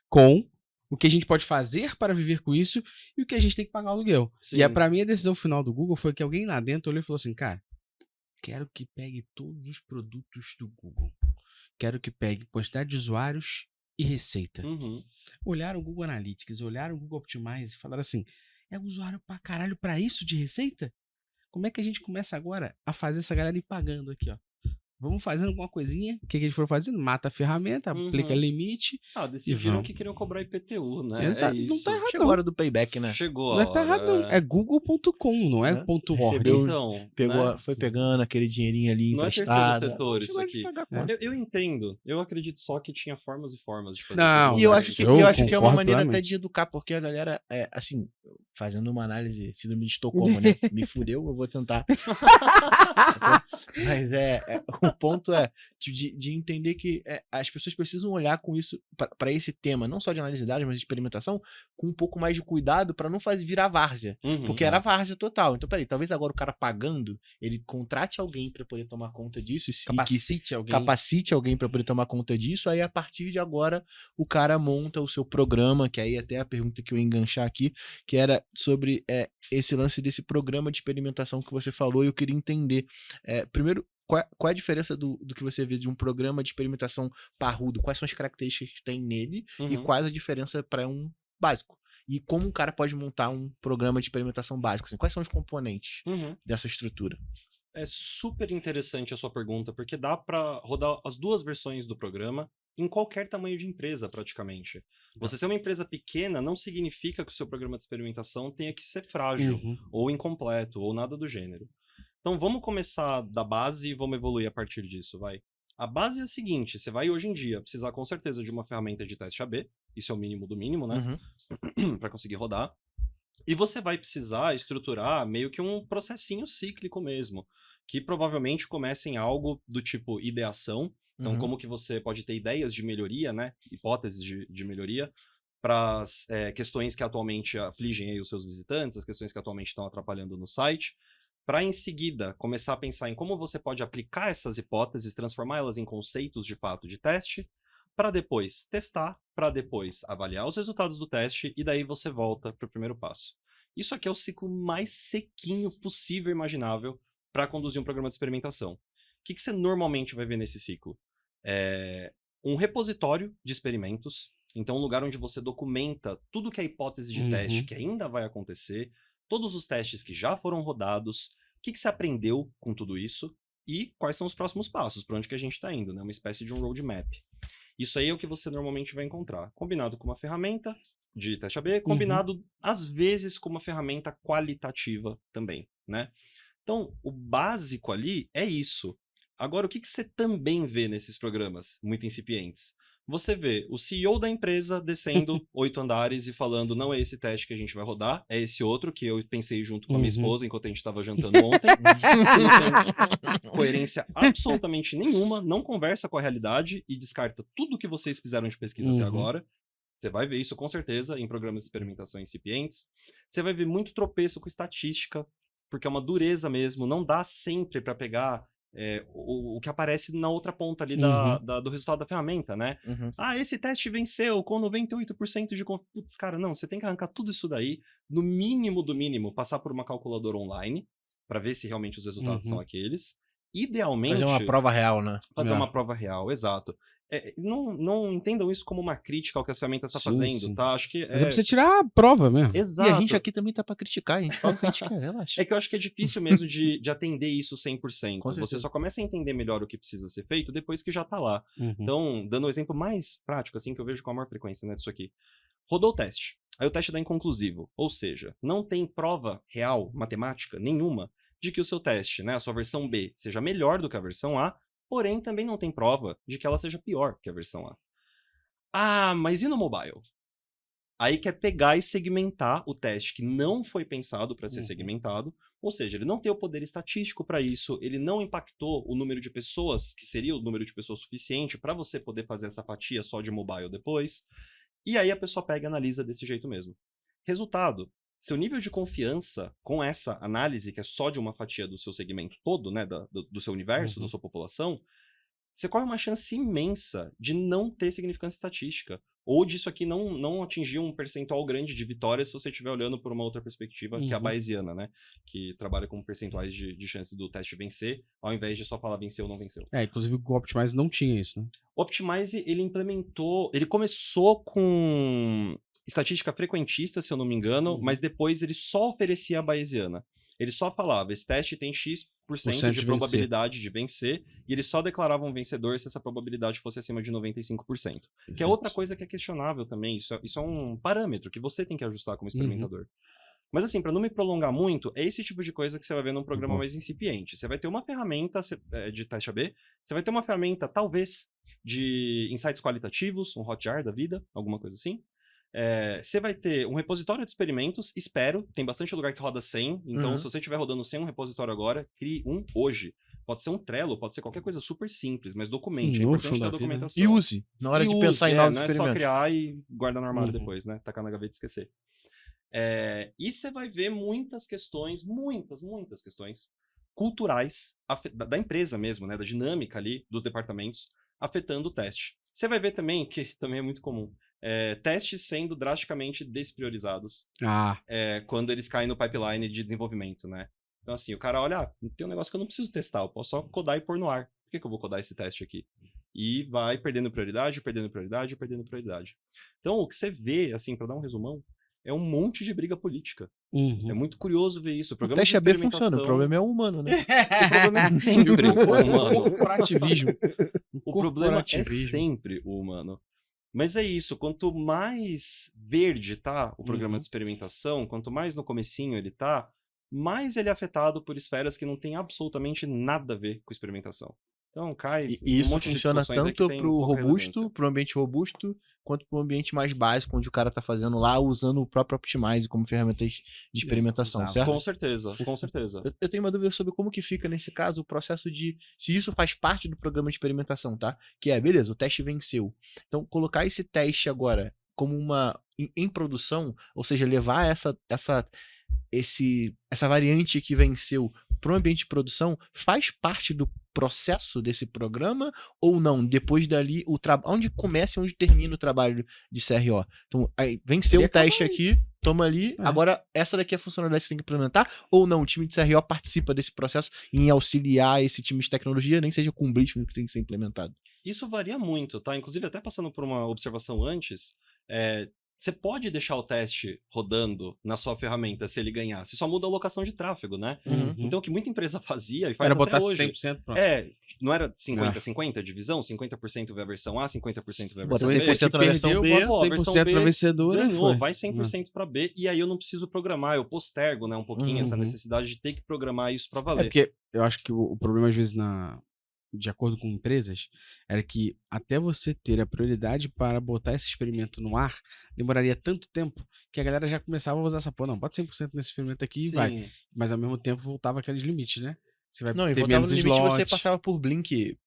com, o que a gente pode fazer para viver com isso e o que a gente tem que pagar o aluguel. Sim. E para mim a decisão final do Google foi que alguém lá dentro olhou e falou assim, cara, quero que pegue todos os produtos do Google. Quero que pegue quantidade de usuários e receita. Uhum. Olharam o Google Analytics, olharam o Google Optimize e falaram assim, é usuário pra caralho pra isso de receita? Como é que a gente começa agora a fazer essa galera ir pagando aqui, ó? Vamos fazendo alguma coisinha. O que eles foram fazendo? Mata a ferramenta, aplica Uhum. limite. Decidiram vamos. que queriam cobrar IPTU, né? Exato, É não isso. tá errado Chegou a não. hora do payback, né? Chegou Não a é tá errado não. hora. É google.com, não é É. .org. Recebeu- Então, Pegou, né? Foi pegando aquele dinheirinho ali Não é terceiro emprestado. setor isso Chegou a aqui. pagar a É. conta. Eu entendo. Eu acredito só que tinha formas e formas de fazer. Não, coisas E eu mais acho que, eu eu acho que é uma concordo maneira até plenamente. de educar, porque a galera, assim, fazendo uma análise síndrome de Estocolmo, né? Me fudeu, eu vou tentar. Mas o ponto é de entender que as pessoas precisam olhar com isso, para esse tema, não só de análise de dados, mas de experimentação, com um pouco mais de cuidado para não virar várzea. Uhum. Porque era várzea total. Então, peraí, talvez agora o cara pagando, ele contrate alguém para poder tomar conta disso. Capacite alguém. Capacite alguém para poder tomar conta disso, aí a partir de agora o cara monta o seu programa, que aí até a pergunta que eu ia enganchar aqui, que era sobre esse lance desse programa de experimentação que você falou, e eu queria entender, primeiro, qual é a diferença do que você vê de um programa de experimentação parrudo, quais são as características que tem nele, e Uhum. quais a diferença para um básico. E como um cara pode montar um programa de experimentação básico, assim, quais são os componentes Uhum. dessa estrutura? É super interessante a sua pergunta, porque dá para rodar as duas versões do programa em qualquer tamanho de empresa, praticamente. Você ser uma empresa pequena não significa que o seu programa de experimentação tenha que ser frágil, Uhum. ou incompleto, ou nada do gênero. Então vamos começar da base e vamos evoluir a partir disso, vai. A base é a seguinte, você vai hoje em dia precisar com certeza de uma ferramenta de teste AB, isso é o mínimo do mínimo, né? Uhum. Para conseguir rodar. E você vai precisar estruturar meio que um processinho cíclico mesmo, que provavelmente comece em algo do tipo ideação. Então, Uhum. como que você pode ter ideias de melhoria, né? Hipóteses de melhoria para as questões que atualmente afligem aí os seus visitantes, as questões que atualmente estão atrapalhando no site, para em seguida começar a pensar em como você pode aplicar essas hipóteses, transformá-las em conceitos de fato de teste, para depois testar, para depois avaliar os resultados do teste e daí você volta para o primeiro passo. Isso aqui é o ciclo mais sequinho possível e imaginável para conduzir um programa de experimentação. O que você normalmente vai ver nesse ciclo? Um repositório de experimentos, então um lugar onde você documenta tudo que é hipótese de teste que ainda vai acontecer, todos os testes que já foram rodados, o que você aprendeu com tudo isso e quais são os próximos passos, para onde que a gente está indo, né? Uma espécie de um roadmap. Isso aí é o que você normalmente vai encontrar, combinado com uma ferramenta de teste AB, combinado às vezes com uma ferramenta qualitativa também, né? Então, o básico ali é isso. Agora, o que você também vê nesses programas muito incipientes? Você vê o CEO da empresa descendo 8 andares e falando, não é esse teste que a gente vai rodar, é esse outro que eu pensei junto com a minha esposa enquanto a gente estava jantando ontem. Não tem coerência absolutamente nenhuma, não conversa com a realidade e descarta tudo que vocês fizeram de pesquisa até agora. Você vai ver isso com certeza em programas de experimentação incipientes. Você vai ver muito tropeço com estatística, porque é uma dureza mesmo, não dá sempre para pegar o que aparece na outra ponta ali do resultado da ferramenta, né? Ah, esse teste venceu com 98% de confiança. Putz, cara, não, você tem que arrancar tudo isso daí, no mínimo do mínimo, passar por uma calculadora online, para ver se realmente os resultados são aqueles. Idealmente... Fazer uma prova real, né? Fazer uma prova real, exato. Não entendam isso como uma crítica ao que as ferramentas estão fazendo, tá? Acho que Mas é pra você tirar a prova mesmo. Exato. E a gente aqui também tá pra criticar, a gente fala o que a gente quer, relaxa. É que eu acho que é difícil mesmo de atender isso 100%. Com Você certeza. só começa a entender melhor o que precisa ser feito depois que já tá lá. Então, dando um exemplo mais prático, assim, que eu vejo com a maior frequência, né, disso aqui. Rodou o teste. Aí o teste dá inconclusivo. Ou seja, não tem prova real, matemática, nenhuma, de que o seu teste, né, a sua versão B, seja melhor do que a versão A, porém também não tem prova de que ela seja pior que a versão A. Ah, mas e no mobile? Aí quer pegar e segmentar o teste que não foi pensado para ser segmentado, ou seja, ele não tem o poder estatístico para isso, ele não impactou o número de pessoas, que seria o número de pessoas suficiente para você poder fazer essa fatia só de mobile depois, e aí a pessoa pega e analisa desse jeito mesmo. Resultado, seu nível de confiança com essa análise, que é só de uma fatia do seu segmento todo, né, do seu universo, da sua população, você corre uma chance imensa de não ter significância estatística. Ou disso aqui não atingir um percentual grande de vitórias se você estiver olhando por uma outra perspectiva, que é a bayesiana, né? Que trabalha com percentuais de chance do teste vencer, ao invés de só falar venceu ou não venceu. Inclusive o Optimize não tinha isso, né? O Optimize, ele começou com estatística frequentista, se eu não me engano, mas depois ele só oferecia a bayesiana. Ele só falava, esse teste tem X% de probabilidade de vencer, e eles só declaravam um vencedor se essa probabilidade fosse acima de 95%. Que é outra coisa que é questionável também, isso é um parâmetro que você tem que ajustar como experimentador. Mas assim, para não me prolongar muito, é esse tipo de coisa que você vai ver num programa mais incipiente. Você vai ter uma ferramenta de teste AB, você vai ter uma ferramenta, talvez, de insights qualitativos, um Hotjar da vida, alguma coisa assim. Você vai ter um repositório de experimentos, espero, tem bastante lugar que roda 100, então se você estiver rodando 100 um repositório agora, crie um hoje. Pode ser um Trello, pode ser qualquer coisa super simples, mas documente, é importante ter a documentação. E use, na hora de pensar em novos experimentos. Não é só criar e guardar no armário depois, né? Tacar na gaveta e esquecer. E você vai ver muitas questões, muitas questões culturais da empresa mesmo, né? Da dinâmica ali dos departamentos, afetando o teste. Você vai ver também, que também é muito comum, testes sendo drasticamente despriorizados quando eles caem no pipeline de desenvolvimento, né? Então, assim, o cara olha, tem um negócio que eu não preciso testar, eu posso só codar e pôr no ar. Por que eu vou codar esse teste aqui? E vai perdendo prioridade. Então, o que você vê, assim, para dar um resumão, é um monte de briga política. É muito curioso ver isso. O teste AB funciona, o problema é o humano, né? O problema é sempre o humano. O corporativismo. O problema é sempre o humano. Mas é isso, quanto mais verde tá o programa de experimentação, quanto mais no comecinho ele tá, mais ele é afetado por esferas que não tem absolutamente nada a ver com experimentação. Então cai. E isso funciona tanto para o ambiente robusto, quanto para o ambiente mais básico, onde o cara está fazendo lá, usando o próprio Optimize como ferramenta de experimentação, certo? Com certeza, com certeza. Eu tenho uma dúvida sobre como que fica, nesse caso, o processo de... Se isso faz parte do programa de experimentação, tá? Que beleza, o teste venceu. Então, colocar esse teste agora como uma... em produção, ou seja, levar essa variante que venceu para o ambiente de produção, faz parte do processo desse programa ou não? Depois dali, onde começa e onde termina o trabalho de CRO? Então, aí, venceu o teste aqui, toma ali, agora essa daqui é a funcionalidade que você tem que implementar, ou não? O time de CRO participa desse processo em auxiliar esse time de tecnologia, nem seja com o briefing que tem que ser implementado. Isso varia muito, tá? Inclusive, até passando por uma observação antes, você pode deixar o teste rodando na sua ferramenta se ele ganhar. Você só muda a alocação de tráfego, né? Então, o que muita empresa fazia e faz era até botar hoje... 100%, pronto. Não era 50-50 a divisão? 50% vê a versão A, 50% vê a versão B. B. 100% na versão B, a versão B pra vencedora, ganhou, vai 100% para B, e aí eu não preciso programar, eu postergo, né, um pouquinho essa necessidade de ter que programar isso para valer. Porque eu acho que o problema, às vezes, de acordo com empresas, era que até você ter a prioridade para botar esse experimento no ar, demoraria tanto tempo que a galera já começava a usar essa porra. Não, bota 100% nesse experimento aqui e vai. Mas ao mesmo tempo voltava aqueles limites, né? Você vai ter menos slots. Você passava por blink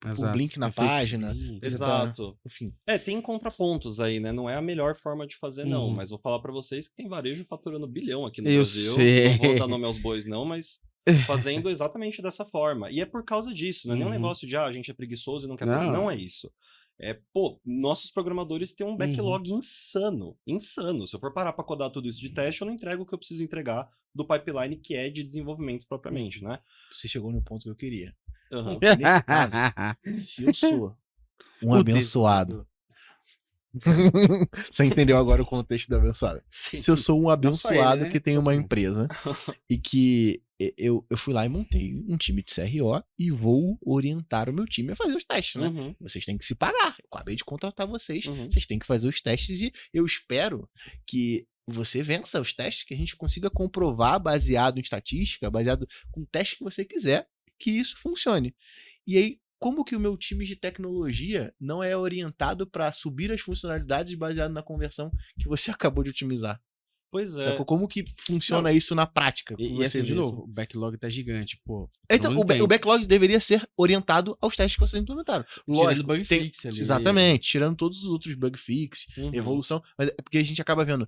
na página. Exato. Enfim. Tem contrapontos aí, né? Não é a melhor forma de fazer, não. Mas vou falar para vocês que tem varejo faturando bilhão aqui no Brasil. Sei. Não vou dar nome aos bois, não, mas fazendo exatamente dessa forma. E é por causa disso, não é nem um negócio de, a gente é preguiçoso e não quer fazer. Não é isso. Nossos programadores têm um backlog insano. Se eu for parar pra codar tudo isso de teste, eu não entrego o que eu preciso entregar do pipeline que é de desenvolvimento propriamente, né? Você chegou no ponto que eu queria. Uhum. Nesse caso, se eu sou um abençoado... Você entendeu agora o contexto do abençoado? Sim. Se eu sou um abençoado ele, né? que tem uma empresa e que eu fui lá e montei um time de CRO e vou orientar o meu time a fazer os testes, né? Uhum. Vocês têm que se pagar. Eu acabei de contratar vocês. Uhum. Vocês têm que fazer os testes e eu espero que você vença os testes, que a gente consiga comprovar, baseado em estatística, baseado com o teste que você quiser, que isso funcione. E aí, como que o meu time de tecnologia não é orientado para subir as funcionalidades baseado na conversão que você acabou de otimizar? Pois é. Sacou? Como que funciona isso na prática? E assim, de novo, o backlog tá gigante, pô. Então, o backlog deveria ser orientado aos testes que vocês implementaram. Lógico, bug fix ali. Exatamente, tirando todos os outros bug fix, evolução. Mas é porque a gente acaba vendo...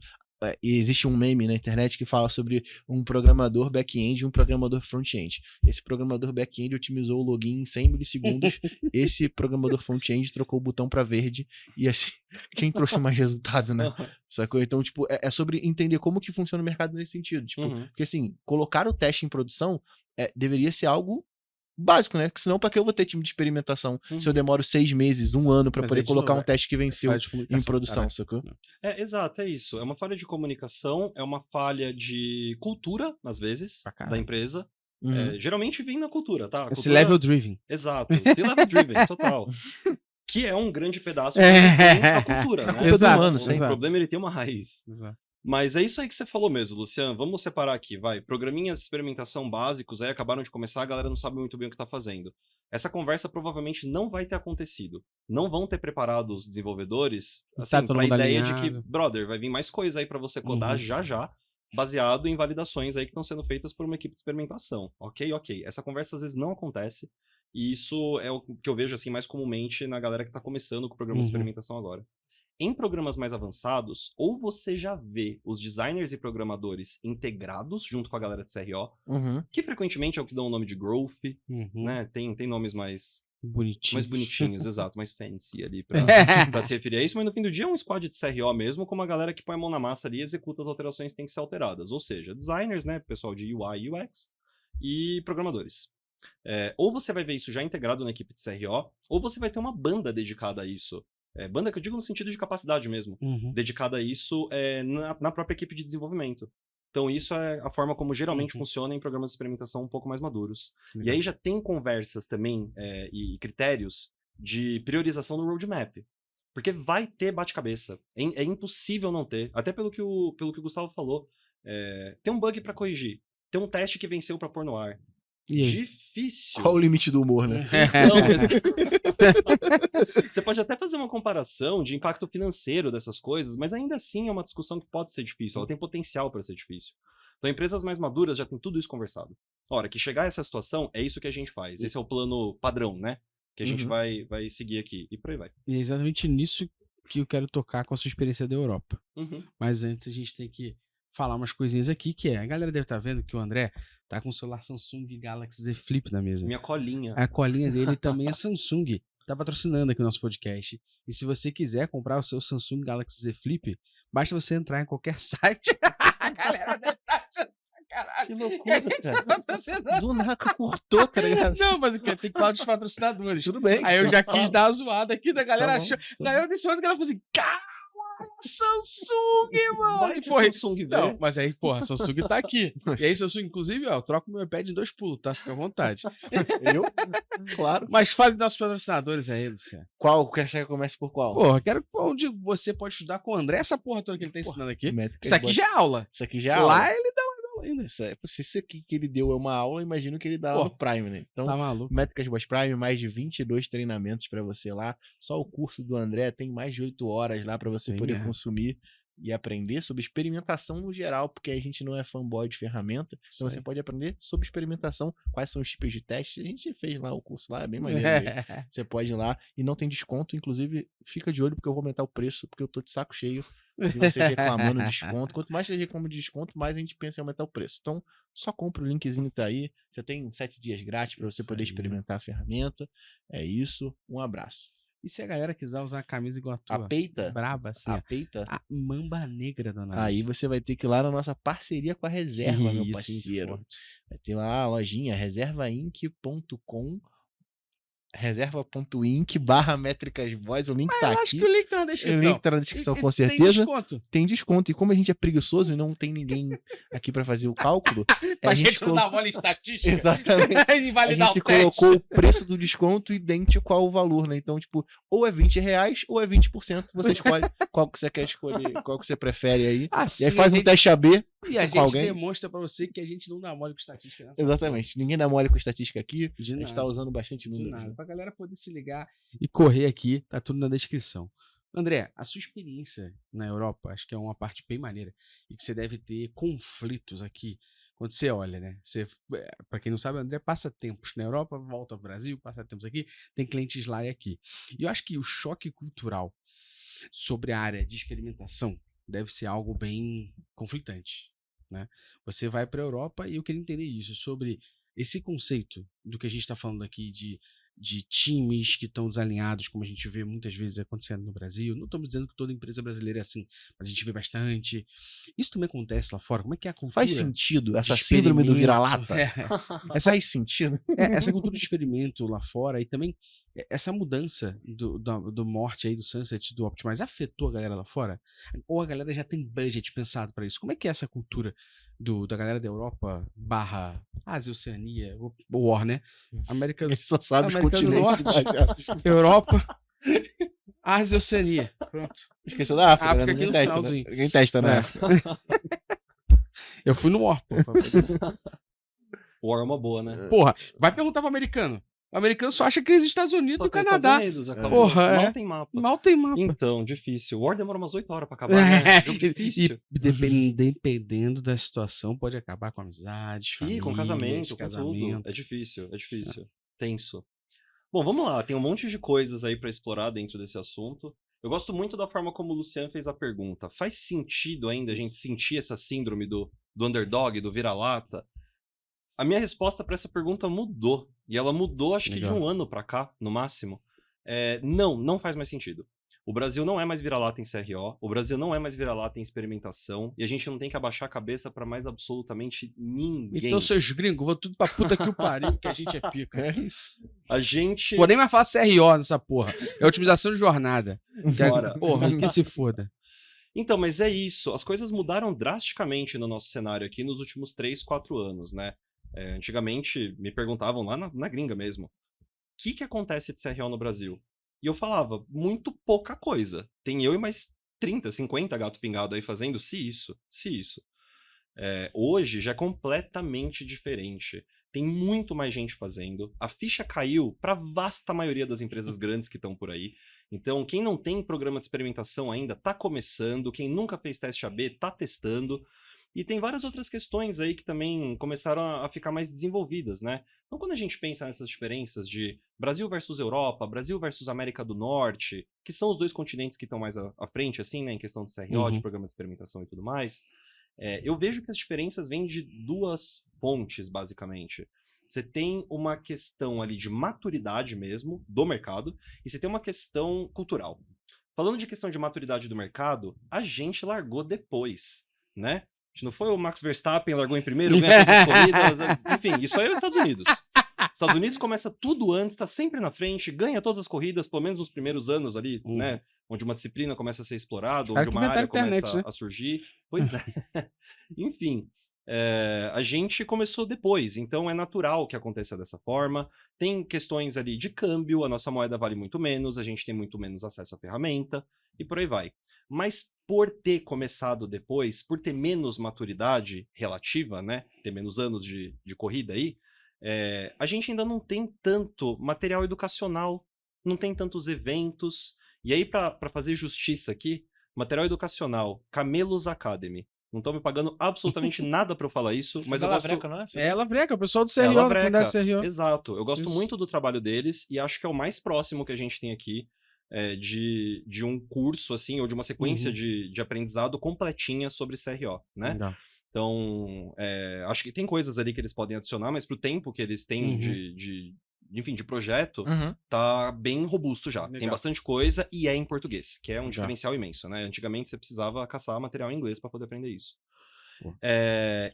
existe um meme na internet que fala sobre um programador back-end e um programador front-end. Esse programador back-end otimizou o login em 100 milissegundos. Esse programador front-end trocou o botão para verde. E assim, quem trouxe mais resultado, né? Sacou? Então, tipo, é sobre entender como que funciona o mercado nesse sentido. Tipo, porque assim, colocar o teste em produção deveria ser algo básico, né? Porque senão, pra que eu vou ter time de experimentação se eu demoro 6 meses, 1 ano pra poder colocar um teste que venceu em produção, sacou? Exato, é isso. É uma falha de comunicação, é uma falha de cultura, às vezes, da empresa. Geralmente vem na cultura, tá? Esse level driven. Exato, esse level driven, total. Que é um grande pedaço da cultura, né? Exato, o problema ele tem uma raiz. Exato. Mas é isso aí que você falou mesmo, Luciano. Vamos separar aqui, vai. Programinhas de experimentação básicos aí acabaram de começar, a galera não sabe muito bem o que tá fazendo. Essa conversa provavelmente não vai ter acontecido. Não vão ter preparado os desenvolvedores assim, pra ideia de que, brother, vai vir mais coisa aí pra você codar já, baseado em validações aí que estão sendo feitas por uma equipe de experimentação. Ok. Essa conversa às vezes não acontece. E isso é o que eu vejo assim mais comumente na galera que tá começando com o programa de experimentação agora. Em programas mais avançados, ou você já vê os designers e programadores integrados junto com a galera de CRO, que frequentemente é o que dão o nome de growth, né? Tem nomes mais bonitinhos, exato, mais fancy ali pra se referir a isso, mas no fim do dia é um squad de CRO mesmo, com uma galera que põe a mão na massa ali e executa as alterações que têm que ser alteradas. Ou seja, designers, né? Pessoal de UI e UX e programadores. Ou você vai ver isso já integrado na equipe de CRO, ou você vai ter uma banda dedicada a isso. Banda que eu digo no sentido de capacidade mesmo, dedicada a isso na própria equipe de desenvolvimento. Então isso é a forma como geralmente funciona em programas de experimentação um pouco mais maduros. E aí já tem conversas também e critérios de priorização no roadmap. Porque vai ter bate-cabeça. É impossível não ter. Até pelo que o Gustavo falou. Tem um bug para corrigir. Tem um teste que venceu para pôr no ar. Difícil. Qual o limite do humor, né? Você pode até fazer uma comparação de impacto financeiro dessas coisas, mas ainda assim é uma discussão que pode ser difícil, ela tem potencial para ser difícil. Então, empresas mais maduras já têm tudo isso conversado. Hora que chegar a essa situação, é isso que a gente faz. Esse é o plano padrão, né? Que a gente vai seguir aqui. E por aí vai. E é exatamente nisso que eu quero tocar com a sua experiência da Europa. Mas antes a gente tem que falar umas coisinhas aqui, que a galera deve estar vendo que o André tá com o celular Samsung Galaxy Z Flip na mesa. Minha colinha. A colinha dele também é Samsung. Tá patrocinando aqui o nosso podcast. E se você quiser comprar o seu Samsung Galaxy Z Flip, basta você entrar em qualquer site. A galera deve estar achando sacanagem. Que loucura, cara. Do nada cortou, tá ligado? Não, mas tem que falar dos patrocinadores. Tudo bem. Aí eu já quis dar a zoada aqui da galera. Tá bom, achou. A galera desse momento que ela falou assim, Samsung, mano! Vai que Samsung não, mas aí, porra, a Samsung tá aqui. E aí, Samsung, inclusive, ó, eu troco meu iPad em 2 pulos, tá? Fica à vontade. Eu? Claro. Mas fale dos nossos patrocinadores aí, Luciano. Qual? Quer que comece por qual? Porra, quero onde você pode estudar com o André essa porra toda que ele tá ensinando aqui. Métricas Isso aqui já é aula. Isso aqui já é aula. Lá ele dá mais aula ainda. Se isso aqui que ele deu é uma aula, imagino que ele dá lá no Prime, né? Então, tá maluco. Métricas Boss Prime, mais de 22 treinamentos pra você lá. Só o curso do André tem mais de 8 horas lá pra você poder consumir. e aprender sobre experimentação no geral, porque a gente não é fanboy de ferramenta, então você pode aprender sobre experimentação, quais são os tipos de testes. A gente fez lá o curso lá, é bem maneiro mesmo. Você pode ir lá e não tem desconto, inclusive fica de olho porque eu vou aumentar o preço, porque eu tô de saco cheio de vocês reclamando de desconto. Quanto mais vocês reclamam de desconto, mais a gente pensa em aumentar o preço. Então, só compra o linkzinho, tá aí. Você tem 7 dias grátis para você poder experimentar a ferramenta. É isso, um abraço. E se a galera quiser usar a camisa igual a tua? A peita? Braba, assim. A peita? A mamba negra da Aí você vai ter que ir lá na nossa parceria com a Reserva, meu Isso, parceiro. muito forte. Vai ter lá a lojinha reservainc.com, reserva.inc/métricasboys. O link tá Eu acho aqui. que o link tá na descrição. O link tá na descrição, com Tem certeza. desconto. Tem desconto. E como a gente é preguiçoso e não tem ninguém aqui pra fazer o cálculo, Pra a gente não colo- dar mole em estatística. Exatamente. E A validar gente o teste. colocou o preço do desconto idêntico ao valor, né? Então, tipo, ou é R$20 ou é 20%. Você escolhe qual que você quer escolher, qual que você prefere aí. Assim, E aí faz a um gente- teste AB. E a com gente alguém. demonstra pra você que a gente não dá mole com estatística nessa Exatamente. Ninguém dá mole com estatística aqui. De A gente nada. tá usando bastante De números. nada. né? Pra galera poder se ligar e correr aqui, tá tudo na descrição. André, a sua experiência na Europa, acho que é uma parte bem maneira. E que você deve ter conflitos aqui. Quando você olha, né? Pra quem não sabe, o André passa tempos na Europa, volta ao Brasil, passa tempos aqui, tem clientes lá e aqui. E eu acho que o choque cultural sobre a área de experimentação deve ser algo bem conflitante, né? Você vai para a Europa e eu queria entender isso, sobre esse conceito do que a gente está falando aqui de times que estão desalinhados, como a gente vê muitas vezes acontecendo no Brasil. Não estamos dizendo que toda empresa brasileira é assim, mas a gente vê bastante. Isso também acontece lá fora? Como é que é a cultura? Faz sentido essa de síndrome do experimento? vira-lata? Essa Faz sentido? essa cultura de experimento lá fora e também essa mudança do Morte aí, do Sunset, do Optimize, afetou a galera lá fora? Ou a galera já tem budget pensado para isso? Como é que é essa cultura da galera da Europa / Ásia, Oceania, ou War, né? América A gente só sabe os América do continentes. Norte. baseados. Europa, Ásia e Oceania. Pronto. Esqueceu da África, África né? aqui Ninguém no testa, né? finalzinho. Ninguém testa na É. África. Eu fui no War, pô. War é uma boa, né? Porra, vai perguntar pro americano. O americano só acha que existe Estados Unidos Só e o tem Canadá. Estados Unidos, acabou. Porra, Mal é. tem mapa. Mal tem mapa. Então, difícil. War demora umas 8 horas pra acabar, né? Jogo difícil. E dependendo da situação, pode acabar com amizades, E com famílias, casamento, com casamento. tudo. É difícil. Tenso. Bom, vamos lá. Tem um monte de coisas aí pra explorar dentro desse assunto. Eu gosto muito da forma como o Luciano fez a pergunta. Faz sentido ainda a gente sentir essa síndrome do underdog, do vira-lata? A minha resposta pra essa pergunta mudou. E ela mudou, acho que de Legal. um ano pra cá, no máximo. Não faz mais sentido. O Brasil não é mais vira-lata em CRO, o Brasil não é mais vira-lata em experimentação, e a gente não tem que abaixar a cabeça pra mais absolutamente ninguém. Então, seus gringos, vou tudo pra puta que o pariu, que a gente é pica. É isso. A gente... Vou nem mais falar CRO nessa porra. É otimização de jornada. Bora. Porra, que se foda. Então, mas é isso. As coisas mudaram drasticamente no nosso cenário aqui nos últimos 3, 4 anos, né? Antigamente, me perguntavam lá na gringa mesmo, o que acontece de CRO no Brasil? E eu falava, muito pouca coisa. Tem eu e mais 30, 50 gato pingado aí fazendo, se isso. Hoje já é completamente diferente. Tem muito mais gente fazendo. A ficha caiu para a vasta maioria das empresas grandes que estão por aí. Então, quem não tem programa de experimentação ainda está começando. Quem nunca fez teste AB está testando. E tem várias outras questões aí que também começaram a ficar mais desenvolvidas, né? Então, quando a gente pensa nessas diferenças de Brasil versus Europa, Brasil versus América do Norte, que são os dois continentes que estão mais à frente, assim, né, em questão de CRO, de programa de experimentação e tudo mais, eu vejo que as diferenças vêm de duas fontes, basicamente. Você tem uma questão ali de maturidade mesmo, do mercado, e você tem uma questão cultural. Falando de questão de maturidade do mercado, a gente largou depois, né? Não foi o Max Verstappen, largou em primeiro, ganha todas as corridas. Enfim, isso aí é os Estados Unidos. Estados Unidos começa tudo antes, tá sempre na frente, ganha todas as corridas, pelo menos nos primeiros anos ali, né? Onde uma disciplina começa a ser explorada, onde uma área começa a surgir. Pois é. Enfim, a gente começou depois, então é natural que aconteça dessa forma. Tem questões ali de câmbio, a nossa moeda vale muito menos, a gente tem muito menos acesso à ferramenta, e por aí vai. Mas por ter começado depois, por ter menos maturidade relativa, né? Ter menos anos de corrida aí, a gente ainda não tem tanto material educacional, não tem tantos eventos. E aí, para fazer justiça aqui, Material educacional, Camelos Academy. Não estão me pagando absolutamente nada pra eu falar isso, mas eu gosto... Lavreca, não é? É Lavreca, o pessoal do É CRO, da Lavreca, comunidade CRO. exato. Eu gosto Isso. muito do trabalho deles e acho que é o mais próximo que a gente tem aqui de um curso, assim, ou de uma sequência Uhum. de aprendizado completinha sobre CRO, né? Legal. Então, acho que tem coisas ali que eles podem adicionar, mas pro tempo que eles têm Uhum. enfim, de projeto, Uhum. tá bem robusto já. Tem Legal. bastante coisa e é em português, que é um Legal. diferencial imenso, né? Antigamente você precisava caçar material em inglês para poder aprender isso. Pô.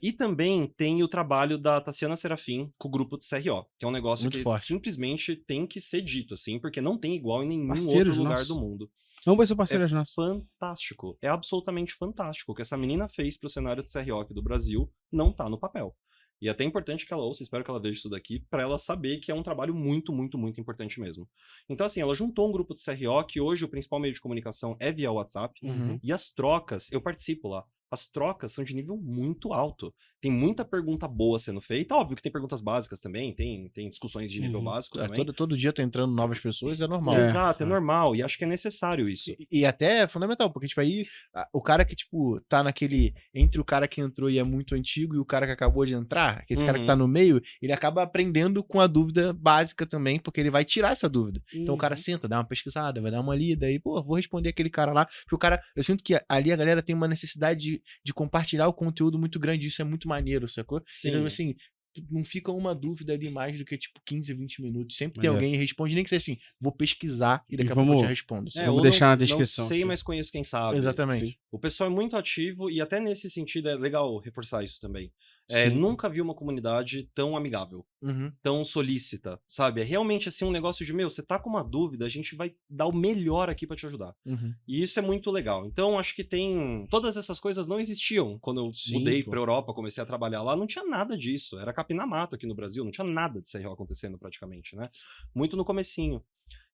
E também tem o trabalho da Tassiana Serafim com o grupo de CRO, que é um negócio Muito que forte. simplesmente tem que ser dito, assim, porque não tem igual em nenhum Parceiros outro lugar nossos. do mundo. Vamos ser É parceiros nossos. fantástico, é absolutamente fantástico. O que essa menina fez pro cenário de CRO aqui do Brasil não tá no papel. E é até importante que ela ouça, espero que ela veja isso daqui, pra ela saber que é um trabalho muito, muito, muito importante mesmo. Então, assim, ela juntou um grupo de CRO, que hoje o principal meio de comunicação é via WhatsApp, Uhum. e as trocas, eu participo lá, as trocas são de nível muito alto. Tem muita pergunta boa sendo feita, óbvio que tem perguntas básicas também, tem discussões de nível Uhum. básico também. Todo dia tá entrando novas pessoas, é normal. Exato, é normal, e acho que é necessário isso. E até é fundamental, porque, tipo, aí o cara que, tipo, tá naquele. Entre o cara que entrou e é muito antigo e o cara que acabou de entrar, aquele cara que tá no meio, ele acaba aprendendo com a dúvida básica também, porque ele vai tirar essa dúvida. Então o cara senta, dá uma pesquisada, vai dar uma lida e, pô, vou responder aquele cara lá. Porque o cara. Eu sinto que ali a galera tem uma necessidade de compartilhar o conteúdo muito grande, isso é muito maneiro, sacou? Sim. Então, assim. Não fica uma dúvida ali mais do que, tipo, 15, 20 minutos. Sempre tem Maneiro. alguém que responde, nem que seja assim, vou pesquisar e daqui a vamos- pouco eu te respondo. Vamos ou deixar na não descrição sei, aqui. mas conheço quem sabe. Exatamente. O pessoal é muito ativo e até nesse sentido é legal reforçar isso também. Sim. Nunca vi uma comunidade tão amigável, Uhum. tão solícita, sabe? É realmente assim um negócio de, você tá com uma dúvida, a gente vai dar o melhor aqui pra te ajudar. Uhum. E isso é muito legal. Então, acho que todas essas coisas não existiam. Quando eu Sim, mudei pô. pra Europa, comecei a trabalhar lá, não tinha nada disso. Era capim na mata aqui no Brasil, não tinha nada de CRO acontecendo praticamente, né? Muito no comecinho.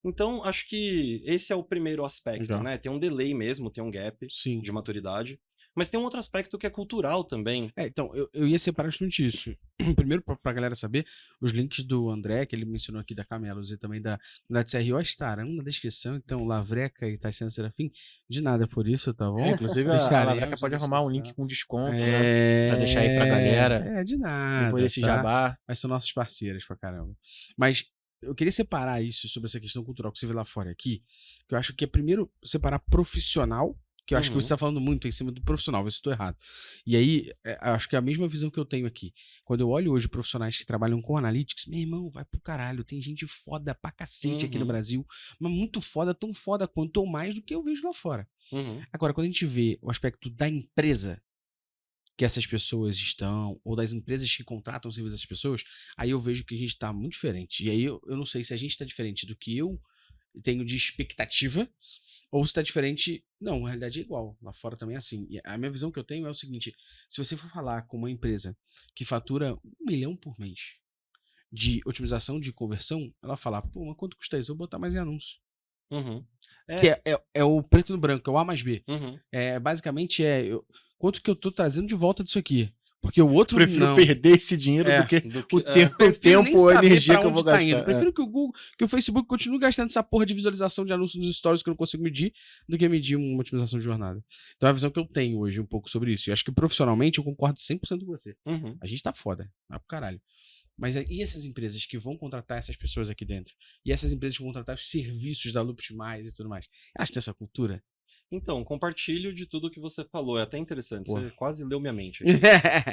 Então, acho que esse é o primeiro aspecto, Legal. né? Tem um delay mesmo, tem um gap Sim. de maturidade. Mas tem um outro aspecto que é cultural também. Então, eu ia separar justamente isso. Primeiro, pra galera saber, os links do André, que ele mencionou aqui da Camelos e também da CRO estarão na descrição. Então, Lavreca e Tassiana Serafim, de nada por isso, tá bom? Inclusive, a Deixaremos Lavreca na pode arrumar um descrição. link com desconto, né? Pra deixar aí pra galera. De nada. Depois desse tá? jabá. Mas são nossos parceiros pra caramba. Mas eu queria separar isso sobre essa questão cultural que você vê lá fora aqui, que eu acho que é primeiro separar profissional, que eu acho que você tá falando muito em cima do profissional, ver se eu tô errado. E aí, eu acho que é a mesma visão que eu tenho aqui. Quando eu olho hoje profissionais que trabalham com analytics, meu irmão, vai pro caralho, tem gente foda pra cacete aqui no Brasil, mas muito foda, tão foda quanto ou mais do que eu vejo lá fora. Agora, quando a gente vê o aspecto da empresa que essas pessoas estão, ou das empresas que contratam o serviço dessas pessoas, aí eu vejo que a gente tá muito diferente. E aí eu não sei se a gente tá diferente do que eu tenho de expectativa, ou se tá diferente. Não, na realidade é igual. Lá fora também é assim. E a minha visão que eu tenho é o seguinte: se você for falar com uma empresa que fatura 1 milhão por mês de otimização de conversão, ela fala, pô, mas quanto custa isso? Eu vou botar mais em anúncio. Que é o preto no branco, é o A mais B. Basicamente quanto que eu tô trazendo de volta disso aqui. Porque o outro Prefiro perder esse dinheiro do que o tempo ou a energia que eu vou gastar. Prefiro que o Google, que o Facebook continue gastando essa porra de visualização de anúncios nos stories que eu não consigo medir, do que medir uma otimização de jornada. Então é a visão que eu tenho hoje um pouco sobre isso. E acho que profissionalmente eu concordo 100% com você. A gente tá foda. Vai pro caralho. Mas e essas empresas que vão contratar essas pessoas aqui dentro? E essas empresas que vão contratar os serviços da Looptimize e tudo mais? Elas têm essa cultura? Então, compartilho de tudo que você falou. É até interessante, você quase leu minha mente aqui.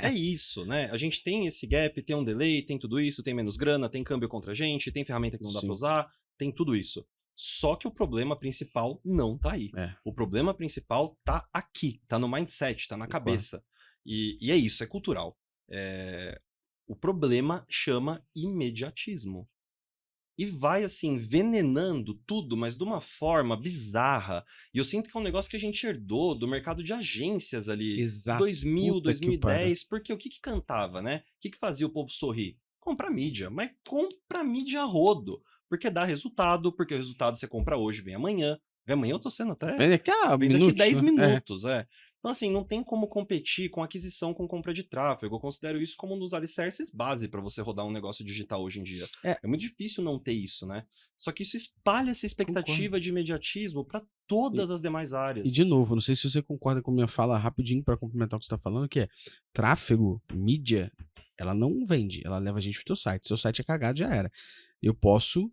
É isso, né? A gente tem esse gap, tem um delay, tem tudo isso, tem menos grana, tem câmbio contra a gente, tem ferramenta que não dá pra usar, tem tudo isso. Só que o problema principal não tá aí. O problema principal tá aqui, tá no mindset, tá na cabeça. E é isso, é cultural. O problema chama imediatismo. E vai, assim, envenenando tudo, mas de uma forma bizarra. E eu sinto que é um negócio que a gente herdou do mercado de agências ali. Exato. 2000, 2010. Porque o que cantava, né? O que fazia o povo sorrir? Comprar mídia. Mas compra mídia a rodo. Porque dá resultado, porque o resultado você compra hoje, vem amanhã. Vem amanhã eu tô sendo até... Vem daqui a vem daqui 10 minutos, Então, assim, não tem como competir com aquisição, com compra de tráfego. Eu considero isso como um dos alicerces base para você rodar um negócio digital hoje em dia. É. É muito difícil não ter isso, né? Só que isso espalha essa expectativa de imediatismo para todas as demais áreas. E de novo, não sei se você concorda com a minha fala rapidinho para complementar o que você tá falando, que é tráfego, mídia, ela não vende, ela leva a gente pro teu site. Seu site é cagado, já era. Eu posso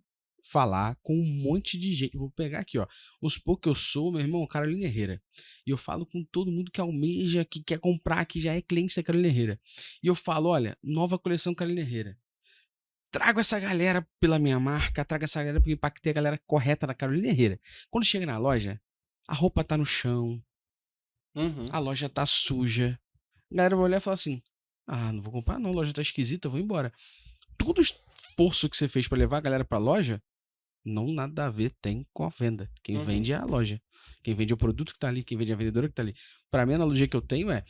falar com um monte de gente. Vou pegar aqui, ó. Vamos supor que eu sou, meu irmão, Carolina Herrera. E eu falo com todo mundo que almeja, que quer comprar, que já é cliente da Carolina Herrera. E eu falo, olha, nova coleção Carolina Herrera. Trago essa galera pela minha marca, trago essa galera porque eu impactei a galera correta da Carolina Herrera. Quando chega na loja, a roupa tá no chão, a loja tá suja. A galera vai olhar e falar assim, não vou comprar não, a loja tá esquisita, eu vou embora. Todo o esforço que você fez pra levar a galera pra loja, não nada a ver tem com a venda. Quem vende é a loja. Quem vende é o produto que tá ali, quem vende é a vendedora que tá ali. Pra mim, a analogia que eu tenho é,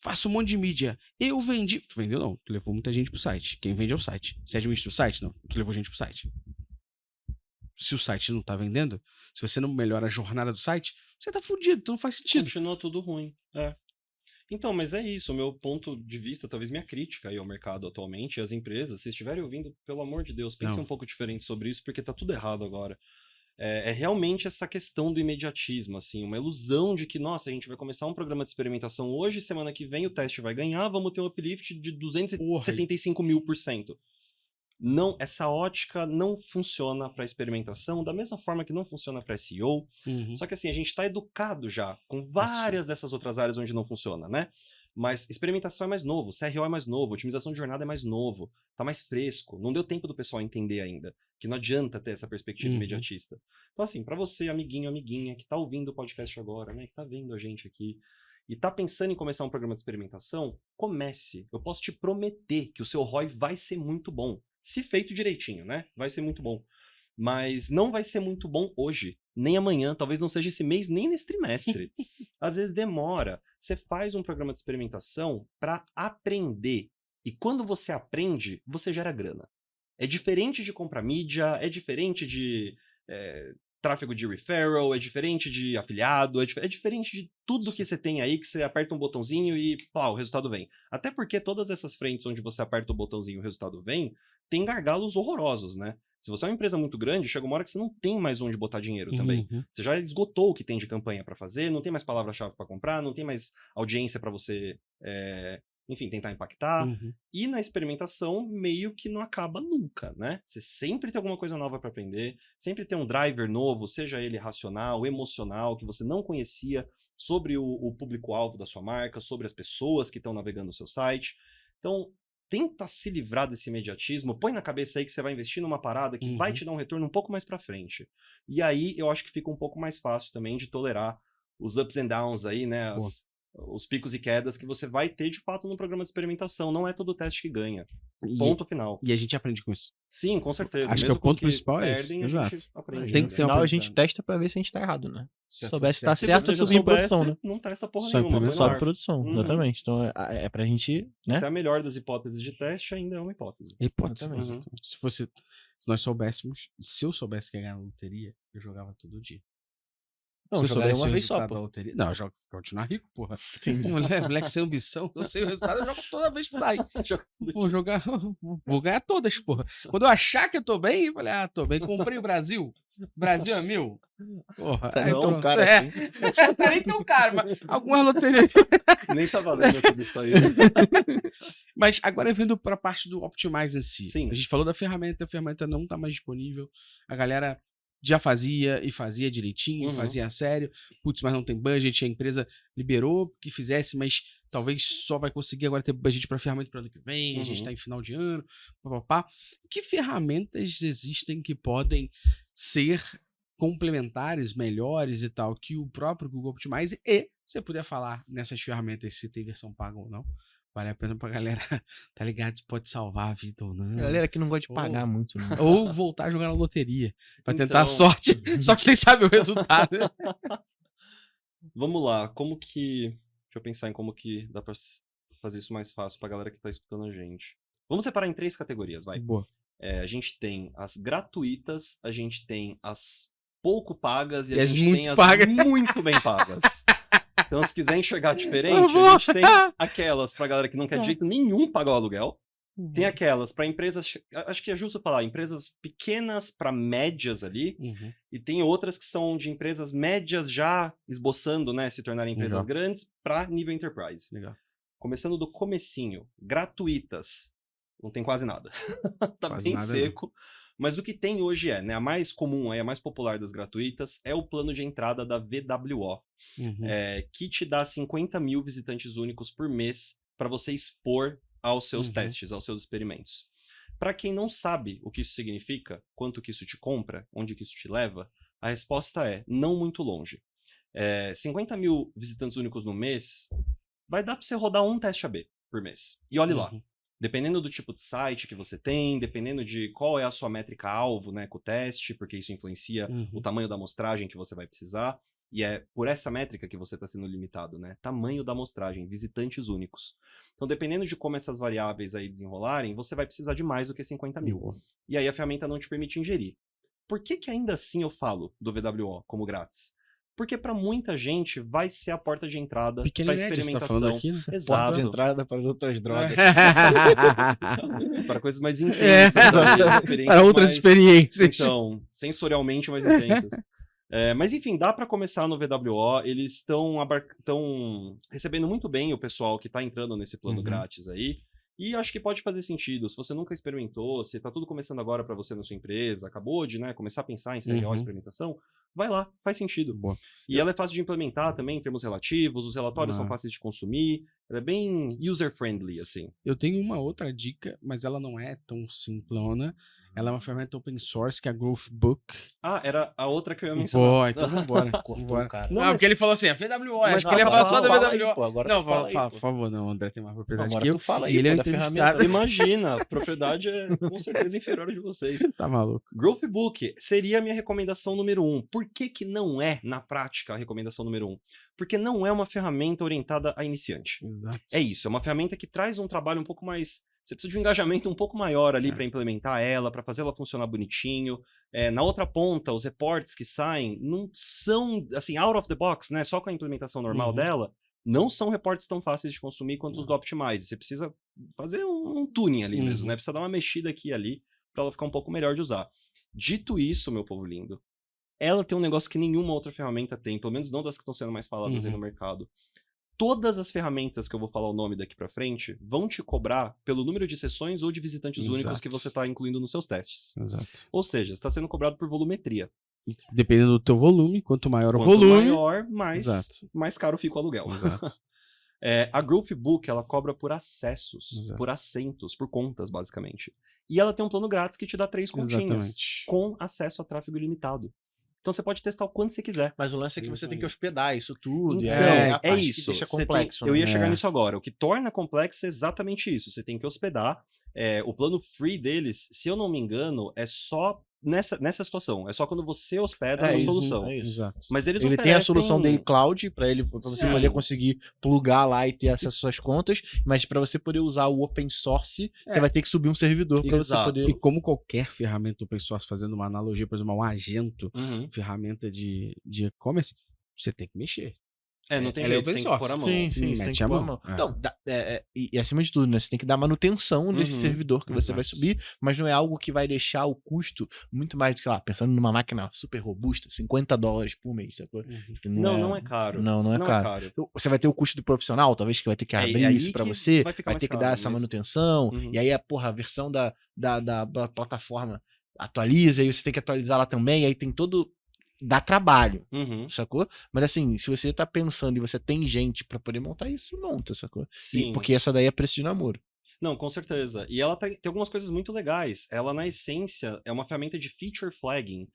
faço um monte de mídia. Eu vendi. Tu vendeu não, tu levou muita gente pro site. Quem vende é o site. Você administra o site? Não, tu levou gente pro site. Se o site não tá vendendo, se você não melhora a jornada do site, você tá fudido, então não faz sentido. Continua tudo ruim. Então, mas é isso, o meu ponto de vista, talvez minha crítica aí ao mercado atualmente, e às empresas, se estiverem ouvindo, pelo amor de Deus, pensem um pouco diferente sobre isso, porque tá tudo errado agora. É realmente essa questão do imediatismo, assim, uma ilusão de que, nossa, a gente vai começar um programa de experimentação hoje, semana que vem o teste vai ganhar, vamos ter um uplift de 275.000%. Não, essa ótica não funciona para experimentação, da mesma forma que não funciona para SEO. Só que assim, a gente está educado já com várias dessas outras áreas onde não funciona, né? Mas experimentação é mais novo, CRO é mais novo, otimização de jornada é mais novo, tá mais fresco. Não deu tempo do pessoal entender ainda que não adianta ter essa perspectiva imediatista. Então assim, para você, amiguinho, amiguinha, que tá ouvindo o podcast agora, né, que tá vendo a gente aqui, e tá pensando em começar um programa de experimentação, comece. Eu posso te prometer que o seu ROI vai ser muito bom. Se feito direitinho, né? Vai ser muito bom. Mas não vai ser muito bom hoje, nem amanhã, talvez não seja esse mês, nem nesse trimestre. Às vezes demora. Você faz um programa de experimentação para aprender. E quando você aprende, você gera grana. É diferente de comprar mídia, é diferente de tráfego de referral, é diferente de afiliado, é diferente de tudo que você tem aí, que você aperta um botãozinho e pá, o resultado vem. Até porque todas essas frentes onde você aperta o botãozinho e o resultado vem, tem gargalos horrorosos, né? Se você é uma empresa muito grande, chega uma hora que você não tem mais onde botar dinheiro também. Você já esgotou o que tem de campanha para fazer, não tem mais palavra-chave para comprar, não tem mais audiência para você, enfim, tentar impactar. E na experimentação, meio que não acaba nunca, né? Você sempre tem alguma coisa nova para aprender, sempre tem um driver novo, seja ele racional, emocional, que você não conhecia, sobre o público-alvo da sua marca, sobre as pessoas que estão navegando no seu site. Então, tenta se livrar desse imediatismo, põe na cabeça aí que você vai investir numa parada que vai te dar um retorno um pouco mais pra frente. E aí, eu acho que fica um pouco mais fácil também de tolerar os ups and downs aí, né, os picos e quedas que você vai ter, de fato, no programa de experimentação. Não é todo teste que ganha. Ponto final. E a gente aprende com isso. Sim, com certeza. Acho que o ponto principal é esse. Exato. No final, a gente testa pra ver se a gente tá errado, né? Se soubesse se tá certo, você subir em produção, né? Não testa porra Só nenhuma. Só em produção, exatamente. Então, é pra gente, né? Até a melhor das hipóteses de teste ainda é uma hipótese. Hipótese. Se nós soubéssemos, se eu soubesse que ia ganhar na loteria, eu jogava todo dia. Não, eu jogaria uma vez só, pô. Loteria, não, eu jogo pra continuar rico, porra. Moleque sem ambição, eu sei o resultado, eu jogo toda vez que sai. Vou ganhar todas, porra. Quando eu achar que eu tô bem, eu falei, tô bem, comprei o Brasil. Brasil é meu. Porra. Tá não tão caro assim. Tá nem tão caro, mas alguma loteria. Nem tá valendo tudo isso aí. Mas agora vindo pra parte do Optimize em si. Sim. A gente falou da ferramenta, a ferramenta não tá mais disponível. A galera já fazia e fazia direitinho, fazia a sério. Putz, mas não tem budget, a empresa liberou que fizesse, mas talvez só vai conseguir agora ter budget para ferramenta para o ano que vem, a gente está em final de ano, papapá. Que ferramentas existem que podem ser complementares, melhores e tal, que o próprio Google Optimize, e você puder falar nessas ferramentas se tem versão paga ou não? Vale a pena pra galera, tá ligado? Se pode salvar a vida ou não. Galera que não gosta de pagar muito, né? Ou voltar a jogar na loteria, pra tentar a sorte. Só que vocês sabem o resultado. Vamos lá, como que... Deixa eu pensar em como que dá pra fazer isso mais fácil pra galera que tá escutando a gente. Vamos separar em 3 categorias, vai. Boa. A gente tem as gratuitas, a gente tem as pouco pagas e a as gente muito tem as pagas. muito bem pagas. Então, se quiser enxergar diferente, a gente tem aquelas pra galera que não quer de jeito nenhum pagar o aluguel. Tem aquelas para empresas, acho que é justo falar, empresas pequenas para médias ali, e tem outras que são de empresas médias já esboçando, né, se tornarem empresas grandes para nível enterprise. Legal. Começando do comecinho, gratuitas, não tem quase nada. Tá Quase bem nada, seco. Mas o que tem hoje né, a mais comum, a mais popular das gratuitas é o plano de entrada da VWO, que te dá 50 mil visitantes únicos por mês para você expor aos seus testes, aos seus experimentos. Para quem não sabe o que isso significa, quanto que isso te compra, onde que isso te leva, a resposta é não muito longe. 50 mil visitantes únicos no mês vai dar para você rodar um teste AB por mês. E olhe lá, dependendo do tipo de site que você tem, dependendo de qual é a sua métrica-alvo, né, com o teste, porque isso influencia o tamanho da amostragem que você vai precisar, e é por essa métrica que você está sendo limitado, né? Tamanho da amostragem, visitantes únicos. Então, dependendo de como essas variáveis aí desenrolarem, você vai precisar de mais do que 50 mil. E aí a ferramenta não te permite ingerir. Por que ainda assim eu falo do VWO como grátis? Porque para muita gente vai ser a porta de entrada para experimentação. Tá falando aqui, né? Exato. Porta de entrada para outras drogas. Para coisas mais intensas. Para outras experiências. Então, sensorialmente mais intensas. Mas enfim, dá para começar no VWO. Eles estão recebendo muito bem o pessoal que está entrando nesse plano grátis aí. E acho que pode fazer sentido. Se você nunca experimentou, se tá tudo começando agora para você na sua empresa, acabou de começar a pensar em serial experimentação, vai lá, faz sentido. Boa. E ela é fácil de implementar também em termos relativos, os relatórios são fáceis de consumir, ela é bem user-friendly, assim. Eu tenho uma outra dica, mas ela não é tão simplona. Ela é uma ferramenta open source, que é a Growthbook. Ah, era a outra que eu ia mencionar. Boa, então vambora. Cara. Não, porque ele falou assim, a VWO, acho que ele ia falar só da VWO. Não, fala, por favor, não, André tem mais propriedade que eu. Tu fala aí, e ele é da ferramenta. Imagina, a propriedade é com certeza inferior a de vocês. Tá maluco. Growthbook seria a minha recomendação número 1. Por que não é, na prática, a recomendação número 1? Porque não é uma ferramenta orientada a iniciante. Exato. É isso, é uma ferramenta que traz um trabalho um pouco mais... Você precisa de um engajamento um pouco maior ali para implementar ela, para fazer ela funcionar bonitinho. Na outra ponta, os reports que saem não são, assim, out of the box, né? Só com a implementação normal dela, não são reportes tão fáceis de consumir quanto os do Optimize. Você precisa fazer um tuning ali mesmo, né? Precisa dar uma mexida aqui e ali para ela ficar um pouco melhor de usar. Dito isso, meu povo lindo, ela tem um negócio que nenhuma outra ferramenta tem, pelo menos não das que estão sendo mais faladas aí no mercado. Todas as ferramentas que eu vou falar o nome daqui pra frente vão te cobrar pelo número de sessões ou de visitantes únicos que você está incluindo nos seus testes. Exato. Ou seja, está sendo cobrado por volumetria. Dependendo do teu volume, quanto maior o volume... Quanto maior, mais caro fica o aluguel. Exato. A Growthbook, ela cobra por acessos, por assentos, por contas, basicamente. E ela tem um plano grátis que te dá 3 continhas, com acesso a tráfego ilimitado. Então você pode testar o quanto você quiser. Mas o lance é que você tem que hospedar isso tudo. Então, é isso. Que deixa complexo. Eu ia chegar nisso agora. O que torna complexo é exatamente isso. Você tem que hospedar. O plano free deles, se eu não me engano, é só nessa situação. É só quando você hospeda na solução. Exato. Mas eles ele tem a solução dele cloud para você poder conseguir plugar lá e ter acesso às suas contas, mas para você poder usar o open source, você vai ter que subir um servidor para você poder... E como qualquer ferramenta open source, fazendo uma analogia, por exemplo, um Agento, ferramenta de e-commerce, você tem que mexer. Não tem jeito, tem que pôr a mão. Sim, você tem que pôr a mão. Não, e acima de tudo, né? Você tem que dar manutenção nesse servidor que você vai subir, mas não é algo que vai deixar o custo muito mais, sei lá, pensando numa máquina super robusta, $50 por mês, sacou? Não é caro. Não é caro. Você vai ter o custo do profissional, talvez, que vai ter que abrir isso pra você, vai ter que dar essa manutenção, e aí a versão da plataforma atualiza, aí você tem que atualizar lá também, aí tem todo... Dá trabalho, sacou? Mas assim, se você tá pensando e você tem gente pra poder montar isso, monta, sacou? Sim. Porque essa daí é preço de namoro. Não, com certeza. E ela tem algumas coisas muito legais. Ela, na essência, é uma ferramenta de feature flagging,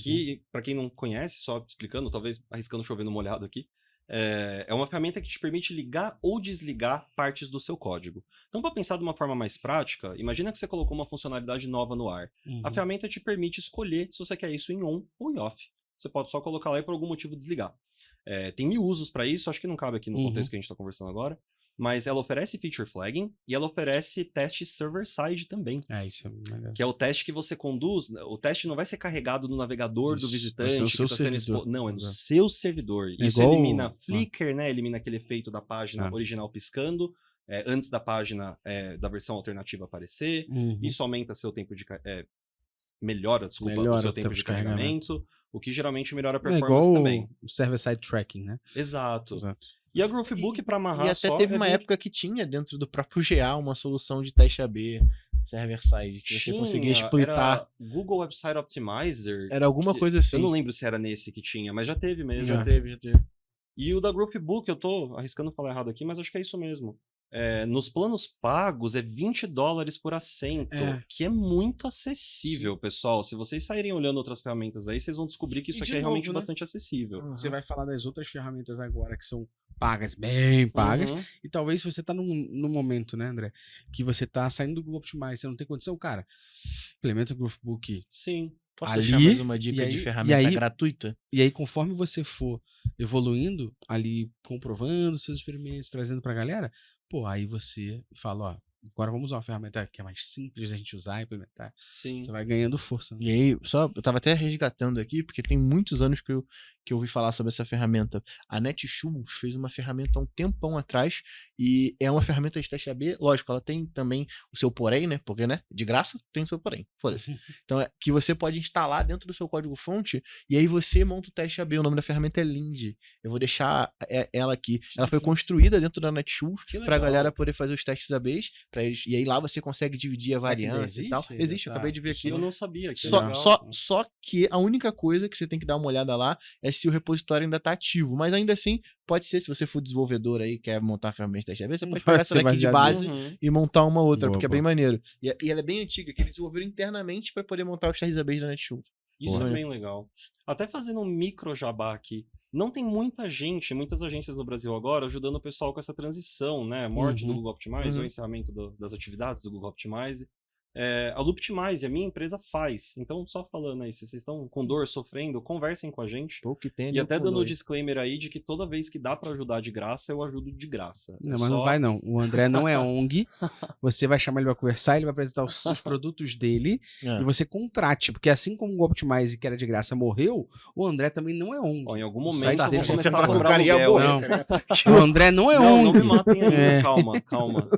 que, pra quem não conhece, só explicando, talvez arriscando chover no molhado aqui, é uma ferramenta que te permite ligar ou desligar partes do seu código. Então, para pensar de uma forma mais prática, imagina que você colocou uma funcionalidade nova no ar. A ferramenta te permite escolher se você quer isso em on ou em off. Você pode só colocar lá e por algum motivo desligar. Tem 1000 usos para isso, acho que não cabe aqui no contexto que a gente está conversando agora. mas ela oferece feature flagging e ela oferece teste server-side também. Isso é legal. Que é o teste que você conduz. O teste não vai ser carregado no navegador do Isso, vai visitante. ser o que seu tá sendo servidor. não, é no Exato. seu servidor. Isso igual elimina o- flicker, né? Elimina aquele efeito da página Ah. original piscando antes da página da versão alternativa aparecer. Uhum. Isso aumenta seu tempo de. Melhora, desculpa, o Melhora seu o tempo tempo de de carregamento. carregamento. O que geralmente melhora a É performance igual também. o server-side tracking, né? Exato. Exato. E a Growthbook, para amarrar E até só. teve uma bem- época que tinha dentro do próprio GA uma solução de teste AB, server-side, que você conseguia splitar. Era Google Website Optimizer. Era alguma que- coisa assim. Eu não lembro se era nesse que tinha, mas já teve mesmo. Já Já. teve. E o da Growthbook, eu tô arriscando falar errado aqui, mas acho que é isso mesmo. Nos planos pagos é $20 por assento, que é muito acessível, pessoal. Se vocês saírem olhando outras ferramentas aí, vocês vão descobrir que E isso de aqui é realmente novo, né? bastante acessível. Você vai falar das outras ferramentas agora que são pagas, bem pagas. Uhum. E talvez se você tá num momento, né, André, que você tá saindo do Google Optimize, você não tem condição, cara, implementa o Growthbook. Sim. Posso Ali, deixar mais uma dica e aí- de e ferramenta aí- gratuita? E aí, conforme você for evoluindo, ali, comprovando seus experimentos, trazendo pra galera, pô, aí você fala, ó, agora vamos usar uma ferramenta que é mais simples da gente usar e implementar. Sim. Você vai ganhando força. Né? E aí, eu tava até resgatando aqui, porque tem muitos anos que eu ouvi falar sobre essa ferramenta. A Netshoes fez uma ferramenta há um tempão atrás, e é uma ferramenta de teste AB. Lógico, ela tem também o seu porém, né? Porque, né? De graça, tem o seu porém. Foda-se. Então, é que você pode instalar dentro do seu código-fonte, e aí você monta o teste AB. O nome da ferramenta é Lind. Eu vou deixar ela aqui. Ela foi construída dentro da Netshoes Que pra legal. galera poder fazer os testes ABs, e aí lá você consegue dividir a Será que ainda variância e tal. existe? Existe, eu Tá. acabei de ver Isso aqui. eu não sabia. Que Só- legal. Só que a única coisa que você tem que dar uma olhada lá é se o repositório ainda tá ativo. Mas ainda assim, pode ser, se você for desenvolvedor aí, quer montar a ferramenta de teste AB, você pode Pode pegar essa ser daqui de baseado base Uhum. e montar uma outra, Boa, porque é boa. bem maneiro. E ela é bem antiga, que eles desenvolveram internamente para poder montar os testes ABs da Netshoes. Isso Boa. é bem legal. Até fazendo um micro jabá aqui. Não tem muita gente, muitas agências no Brasil agora, ajudando o pessoal com essa transição, né? Morte do Uhum. Google Optimize, Uhum. ou encerramento das atividades do Google Optimize. A Looptimize, a minha empresa faz. Então, só falando aí, se vocês estão com dor, sofrendo, conversem com a gente. Pô, que tem E ali até com dando o dor. disclaimer aí de que toda vez que dá pra ajudar de graça, eu ajudo de graça. Não, mas não vai não. O André não é ONG. Você vai chamar ele pra conversar, ele vai apresentar os produtos dele É. e você contrate. Porque assim como o Optimize, que era de graça, morreu, o André também não é ONG. Ó, em algum O momento site eu vou dele já começar tá a com cobrar cara ia aluguel. morrer, Não. tá ligado? O André não é Não, ONG. não me matem ainda. É. Calma.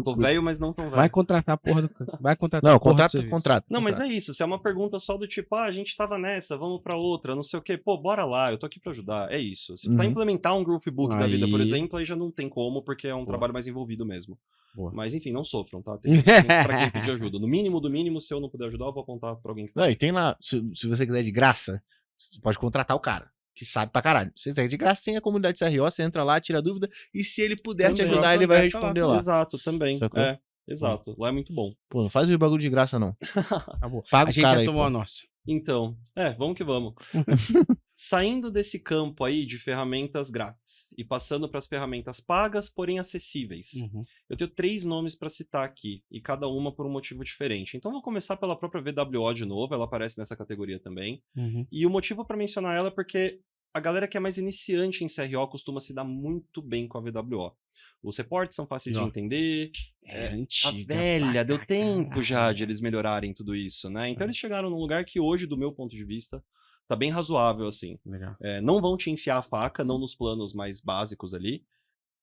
Tô velho, mas não tão velho. Vai contratar a porra do... Vai contratar Não, a porra do contrato, serviço. contrato. Não, mas é isso. Se é uma pergunta só do tipo, a gente tava nessa, vamos pra outra, não sei o quê. Pô, bora lá, eu tô aqui pra ajudar. É isso. Se pra Uhum. implementar um Growthbook da vida, por Aí. exemplo, aí já não tem como, porque é um Boa. trabalho mais envolvido mesmo. Boa. Mas enfim, não sofram, tá? Tem pra quem pedir ajuda. No mínimo do mínimo, se eu não puder ajudar, eu vou apontar pra alguém que Não, e tem lá, se você quiser de graça, você pode contratar o cara, que sabe pra caralho. Se você quiser de graça, tem a comunidade CRO, você entra lá, tira dúvida, e se ele puder te Também. ajudar, ele vai Também, tá lá. responder lá. Exato, também. Sacou? Exato. Lá é muito bom. Pô, não faz o bagulho de graça, não. Acabou. Paga A o gente cara já aí, tomou pô. a nossa. Então, vamos que vamos. Saindo desse campo aí de ferramentas grátis e passando para as ferramentas pagas, porém acessíveis. Uhum. Eu tenho 3 nomes para citar aqui, e cada uma por um motivo diferente. Então vou começar pela própria VWO de novo, ela aparece nessa categoria também. Uhum. E o motivo para mencionar ela é porque a galera que é mais iniciante em CRO costuma se dar muito bem com a VWO. Os reportes são fáceis de Ó. entender. É A antiga. velha, deu pra tempo caralho. já de eles melhorarem tudo isso, né? Então eles chegaram num lugar que hoje, do meu ponto de vista, tá bem razoável, assim. Legal. Não vão te enfiar a faca, não nos planos mais básicos ali.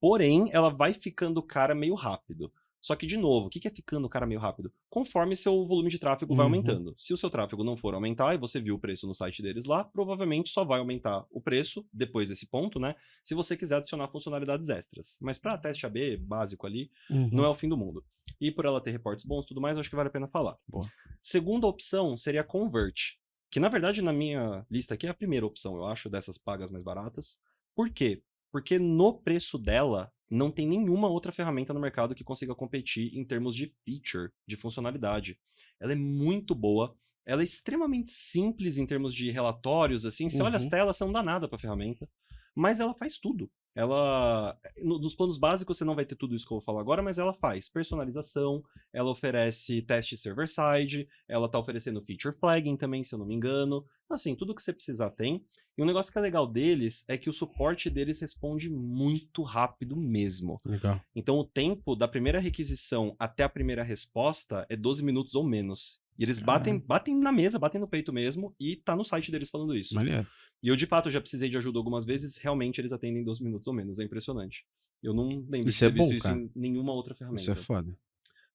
Porém, ela vai ficando cara meio rápido. Só que, de novo, o que é ficando cara meio rápido? Conforme seu volume de tráfego vai Uhum. aumentando. Se o seu tráfego não for aumentar, e você viu o preço no site deles lá, provavelmente só vai aumentar o preço depois desse ponto, né? Se você quiser adicionar funcionalidades extras. Mas para teste AB básico ali, Uhum. não é o fim do mundo. E por ela ter reportes bons e tudo mais, eu acho que vale a pena falar. Boa. Segunda opção seria a Convert, que na verdade na minha lista aqui é a primeira opção, eu acho, dessas pagas mais baratas. Por quê? Porque no preço dela não tem nenhuma outra ferramenta no mercado que consiga competir em termos de feature, de funcionalidade. Ela é muito boa, ela é extremamente simples em termos de relatórios, assim, você olha as Uhum. telas, você não dá nada pra ferramenta, mas ela faz tudo. Ela Dos planos básicos você não vai ter tudo isso que eu vou falar agora, mas ela faz personalização, ela oferece teste server-side, ela tá oferecendo feature flagging também, se eu não me engano. Assim, tudo que você precisar tem. E um negócio que é legal deles é que o suporte deles responde muito rápido mesmo. Legal. Então o tempo da primeira requisição até a primeira resposta é 12 minutos ou menos. E eles batem na mesa, batem no peito mesmo, e tá no site deles falando isso. Maneiro. E eu, de fato, já precisei de ajuda algumas vezes, realmente eles atendem em 12 minutos ou menos, é impressionante. Eu não lembro Isso de ter é bom, visto isso cara. em nenhuma outra ferramenta. Isso é foda.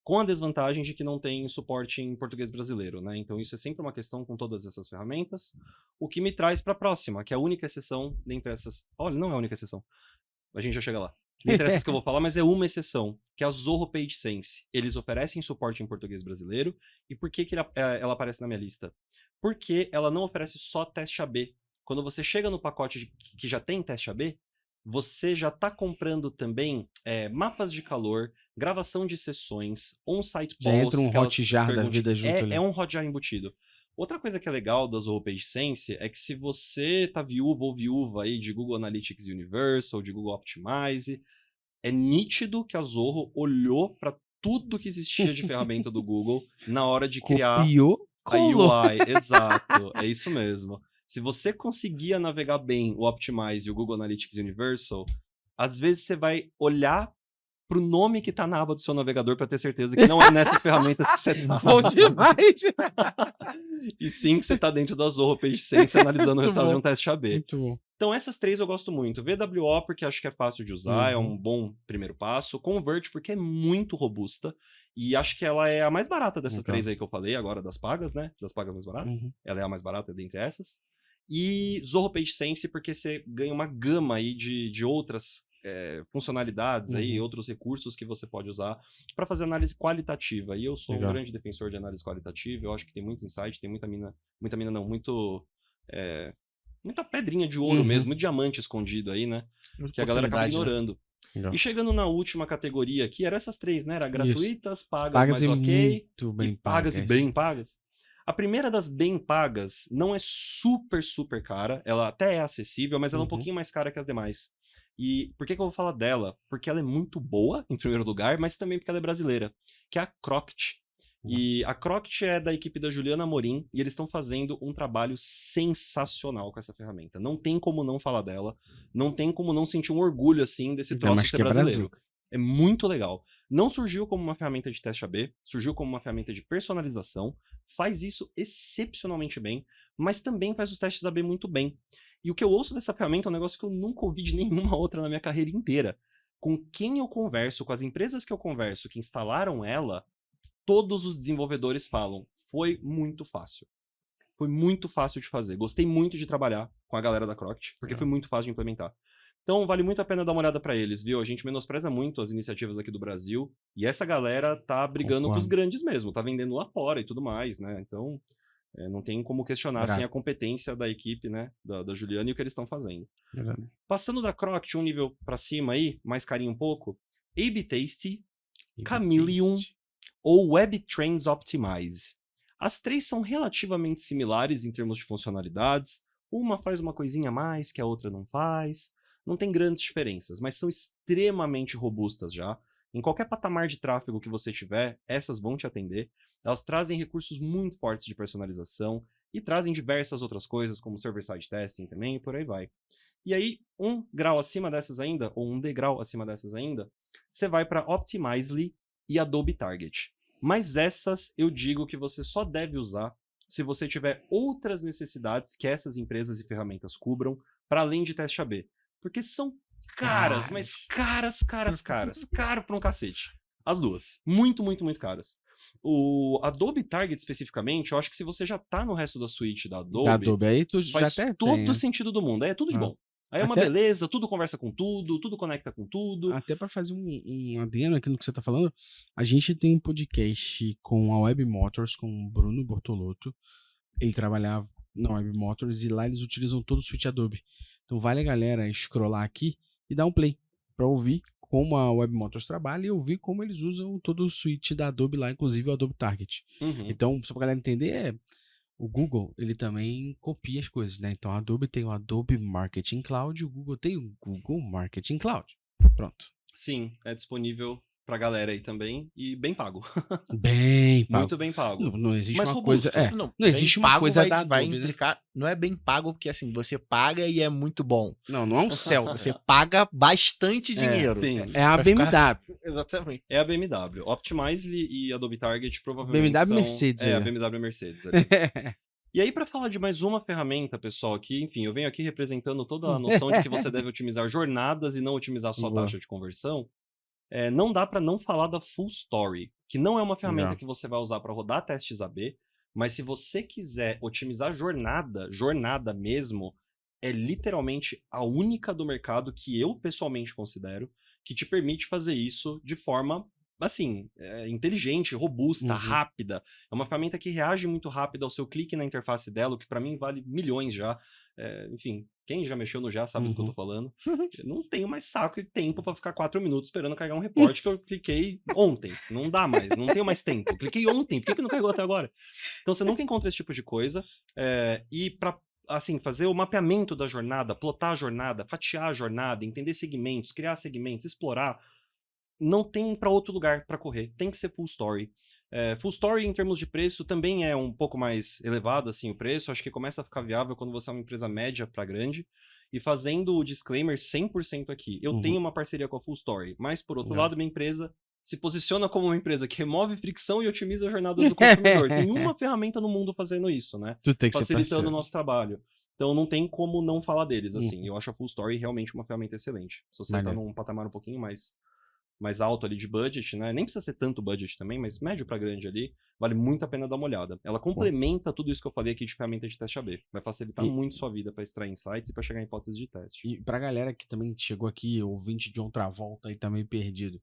Com a desvantagem de que não tem suporte em português brasileiro, né? Então isso é sempre uma questão com todas essas ferramentas. O que me traz para a próxima, que é a única exceção dentre essas... Olha, não é a única exceção. A gente já chega lá. Dentre essas que eu vou falar, mas é uma exceção, que é a Zorro PageSense. Eles oferecem suporte em português brasileiro. E por que ela aparece na minha lista? Porque ela não oferece só teste AB. Quando você chega no pacote que já tem teste AB, você já está comprando também mapas de calor, gravação de sessões, on-site Já polls. entra um Hotjar da vida junto ali. É um Hotjar embutido. Outra coisa que é legal da Zorro PageSense é que se você tá viúvo ou viúva aí de Google Analytics Universal, de Google Optimize, é nítido que a Zorro olhou para tudo que existia de ferramenta do Google na hora de criar Copiou, a colou. UI. Exato, é isso mesmo. Se você conseguia navegar bem o Optimize e o Google Analytics Universal, às vezes você vai olhar pro nome que tá na aba do seu navegador para ter certeza que não é nessas ferramentas que você tá. Bom demais. E sim que você tá dentro da Zorro PageSense analisando o Muito resultado de bom. um teste AB. Muito bom. Então essas três eu gosto muito. VWO porque acho que é fácil de usar, é um bom primeiro passo. Convert porque é muito robusta. E acho que ela é a mais barata dessas Legal. três aí que eu falei agora, das pagas, né? Das pagas mais baratas. Ela é a mais barata dentre essas. E Zorro PageSense porque você ganha uma gama aí de outras funcionalidades aí, outros recursos que você pode usar para fazer análise qualitativa. E eu sou Legal. um grande defensor de análise qualitativa. Eu acho que tem muito insight, tem muita mina não, muita pedrinha de ouro mesmo, muito diamante escondido aí, né? Que a galera acaba ignorando. Legal. E chegando na última categoria aqui, eram essas três, né? Era gratuitas, pagas Pagas mais e ok, muito bem e pagas e pagas. bem pagas. A primeira das bem pagas não é super, super cara. Ela até é acessível, mas ela é um pouquinho mais cara que as demais. E por que eu vou falar dela? Porque ela é muito boa, em primeiro lugar, mas também porque ela é brasileira, que é a Croct. E a Croct é da equipe da Juliana Amorim, e eles estão fazendo um trabalho sensacional com essa ferramenta. Não tem como não falar dela, não tem como não sentir um orgulho, assim, desse troço ser brasileiro. É muito legal. Não surgiu como uma ferramenta de teste AB, surgiu como uma ferramenta de personalização, faz isso excepcionalmente bem, mas também faz os testes AB muito bem. E o que eu ouço dessa ferramenta é um negócio que eu nunca ouvi de nenhuma outra na minha carreira inteira. Com quem eu converso, com as empresas que eu converso, que instalaram ela, todos os desenvolvedores falam, foi muito fácil. Foi muito fácil de fazer. Gostei muito de trabalhar com a galera da Croct, porque foi muito fácil de implementar. Então vale muito a pena dar uma olhada pra eles, viu? A gente menospreza muito as iniciativas aqui do Brasil, e essa galera tá brigando com os grandes mesmo, tá vendendo lá fora e tudo mais, né? Então não tem como questionar assim, a competência da equipe, né? Da Juliana e o que eles estão fazendo. Passando da Croct um nível pra cima aí, mais carinho um pouco, A/B Tasty, Chameleon ou Web Trends Optimize. As três são relativamente similares em termos de funcionalidades. Uma faz uma coisinha a mais que a outra não faz. Não tem grandes diferenças, mas são extremamente robustas já. Em qualquer patamar de tráfego que você tiver, essas vão te atender. Elas trazem recursos muito fortes de personalização e trazem diversas outras coisas, como server-side testing também, e por aí vai. E aí, um grau acima dessas ainda, ou um degrau acima dessas ainda, você vai para Optimizely e Adobe Target. Mas essas eu digo que você só deve usar se você tiver outras necessidades que essas empresas e ferramentas cubram, para além de teste AB. Porque são caras, mas caras. Caro pra um cacete. As duas. Muito, muito, muito caras. O Adobe Target, especificamente, eu acho que se você já tá no resto da suite da Adobe, aí tu faz já até todo tem, né? sentido do mundo. Aí é tudo de bom. Aí é uma beleza, tudo conversa com tudo, tudo conecta com tudo. Até para fazer um adendo aqui no que você tá falando, a gente tem um podcast com a Web Motors, com o Bruno Bortolotto. Ele trabalhava na Web Motors e lá eles utilizam todo o suite Adobe. Então vale a galera scrollar aqui e dar um play para ouvir como a Web Motors trabalha e ouvir como eles usam todo o suite da Adobe lá, inclusive o Adobe Target. Então, só pra galera entender, o Google, ele também copia as coisas, né? Então, a Adobe tem o Adobe Marketing Cloud e o Google tem o Google Marketing Cloud. Pronto. Sim, é disponível pra galera aí também e bem pago. Bem pago. Muito bem pago. Não existe Mas uma robusto. coisa... Não, não existe bem uma pago coisa vai, da vai Adobe, né? implicar. Não é bem pago, porque assim, você paga e é muito bom. Não é um céu. Você paga bastante dinheiro. Sim. É a Vai BMW. ficar- Exatamente. É a BMW. Optimize e Adobe Target provavelmente BMW são... Mercedes É, aí, a ó. BMW Mercedes ali. E aí, para falar de mais uma ferramenta, pessoal, aqui, enfim, eu venho aqui representando toda a noção de que você deve otimizar jornadas e não otimizar só a Boa. taxa de conversão. Não dá para não falar da Full Story, que não é uma ferramenta Legal. que você vai usar para rodar testes AB, mas se você quiser otimizar jornada mesmo, é literalmente a única do mercado que eu pessoalmente considero que te permite fazer isso de forma, assim, inteligente, robusta, Uhum. rápida. É uma ferramenta que reage muito rápido ao seu clique na interface dela, o que para mim vale milhões já. Enfim, quem já mexeu no Já sabe do que eu tô falando. Eu não tenho mais saco e tempo pra ficar 4 minutos esperando carregar um reporte que eu cliquei ontem. Não dá mais, não tenho mais tempo. Cliquei ontem, por que não carregou até agora? Então você nunca encontra esse tipo de coisa. E pra, assim, fazer o mapeamento da jornada, plotar a jornada, fatiar a jornada, entender segmentos, criar segmentos, explorar, não tem para outro lugar para correr. Tem que ser full story. Full story, em termos de preço, também é um pouco mais elevado assim, o preço. Acho que começa a ficar viável quando você é uma empresa média para grande. E fazendo o disclaimer 100% aqui. Eu tenho uma parceria com a Full Story, mas, por outro lado, minha empresa se posiciona como uma empresa que remove fricção e otimiza as jornadas do consumidor. Tem uma ferramenta no mundo fazendo isso, né? Tu tem que ser Facilitando o parceiro. nosso trabalho. Então não tem como não falar deles, assim. Eu acho a Full Story realmente uma ferramenta excelente. Se você tá Maneiro. num patamar um pouquinho mais alto ali de budget, né? Nem precisa ser tanto budget também, mas médio para grande ali, vale muito a pena dar uma olhada. Ela complementa tudo isso que eu falei aqui de ferramenta de teste AB. Vai facilitar muito sua vida para extrair insights e para chegar em hipóteses de teste. E pra galera que também chegou aqui, ouvinte de outra volta e também perdido,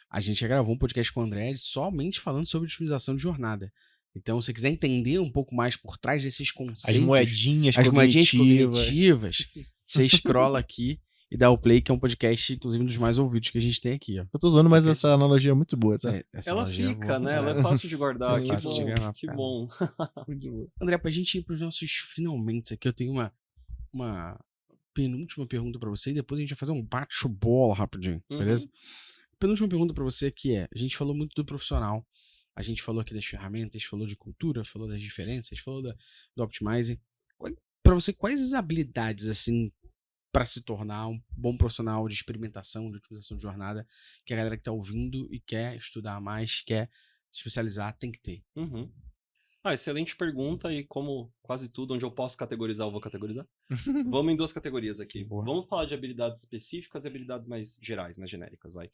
a gente já gravou um podcast com o André somente falando sobre otimização de jornada. Então, se você quiser entender um pouco mais por trás desses conceitos, As moedinhas moedinhas cognitivas. cognitivas, você scrolla aqui e dá o play, que é um podcast, inclusive, um dos mais ouvidos que a gente tem aqui, ó. Eu tô usando, mas essa analogia é muito boa, tá? Essa Ela analogia é fica, boa. né? Ela é fácil de guardar. É Que fácil de bom, gravar, que cara. bom. Muito boa. André, pra gente ir pros nossos finalmente aqui, eu tenho uma penúltima pergunta pra você e depois a gente vai fazer um bate-bola rapidinho, beleza? Penúltima pergunta pra você que a gente falou muito do profissional, a gente falou aqui das ferramentas, falou de cultura, falou das diferenças, falou do Optimize. Pra você, quais as habilidades, assim, pra se tornar um bom profissional de experimentação, de otimização de jornada, que a galera que tá ouvindo e quer estudar mais, quer se especializar, tem que ter? Excelente pergunta, e como quase tudo onde eu posso categorizar, eu vou categorizar. Vamos em duas categorias aqui. Boa. Vamos falar de habilidades específicas e habilidades mais gerais, mais genéricas, vai.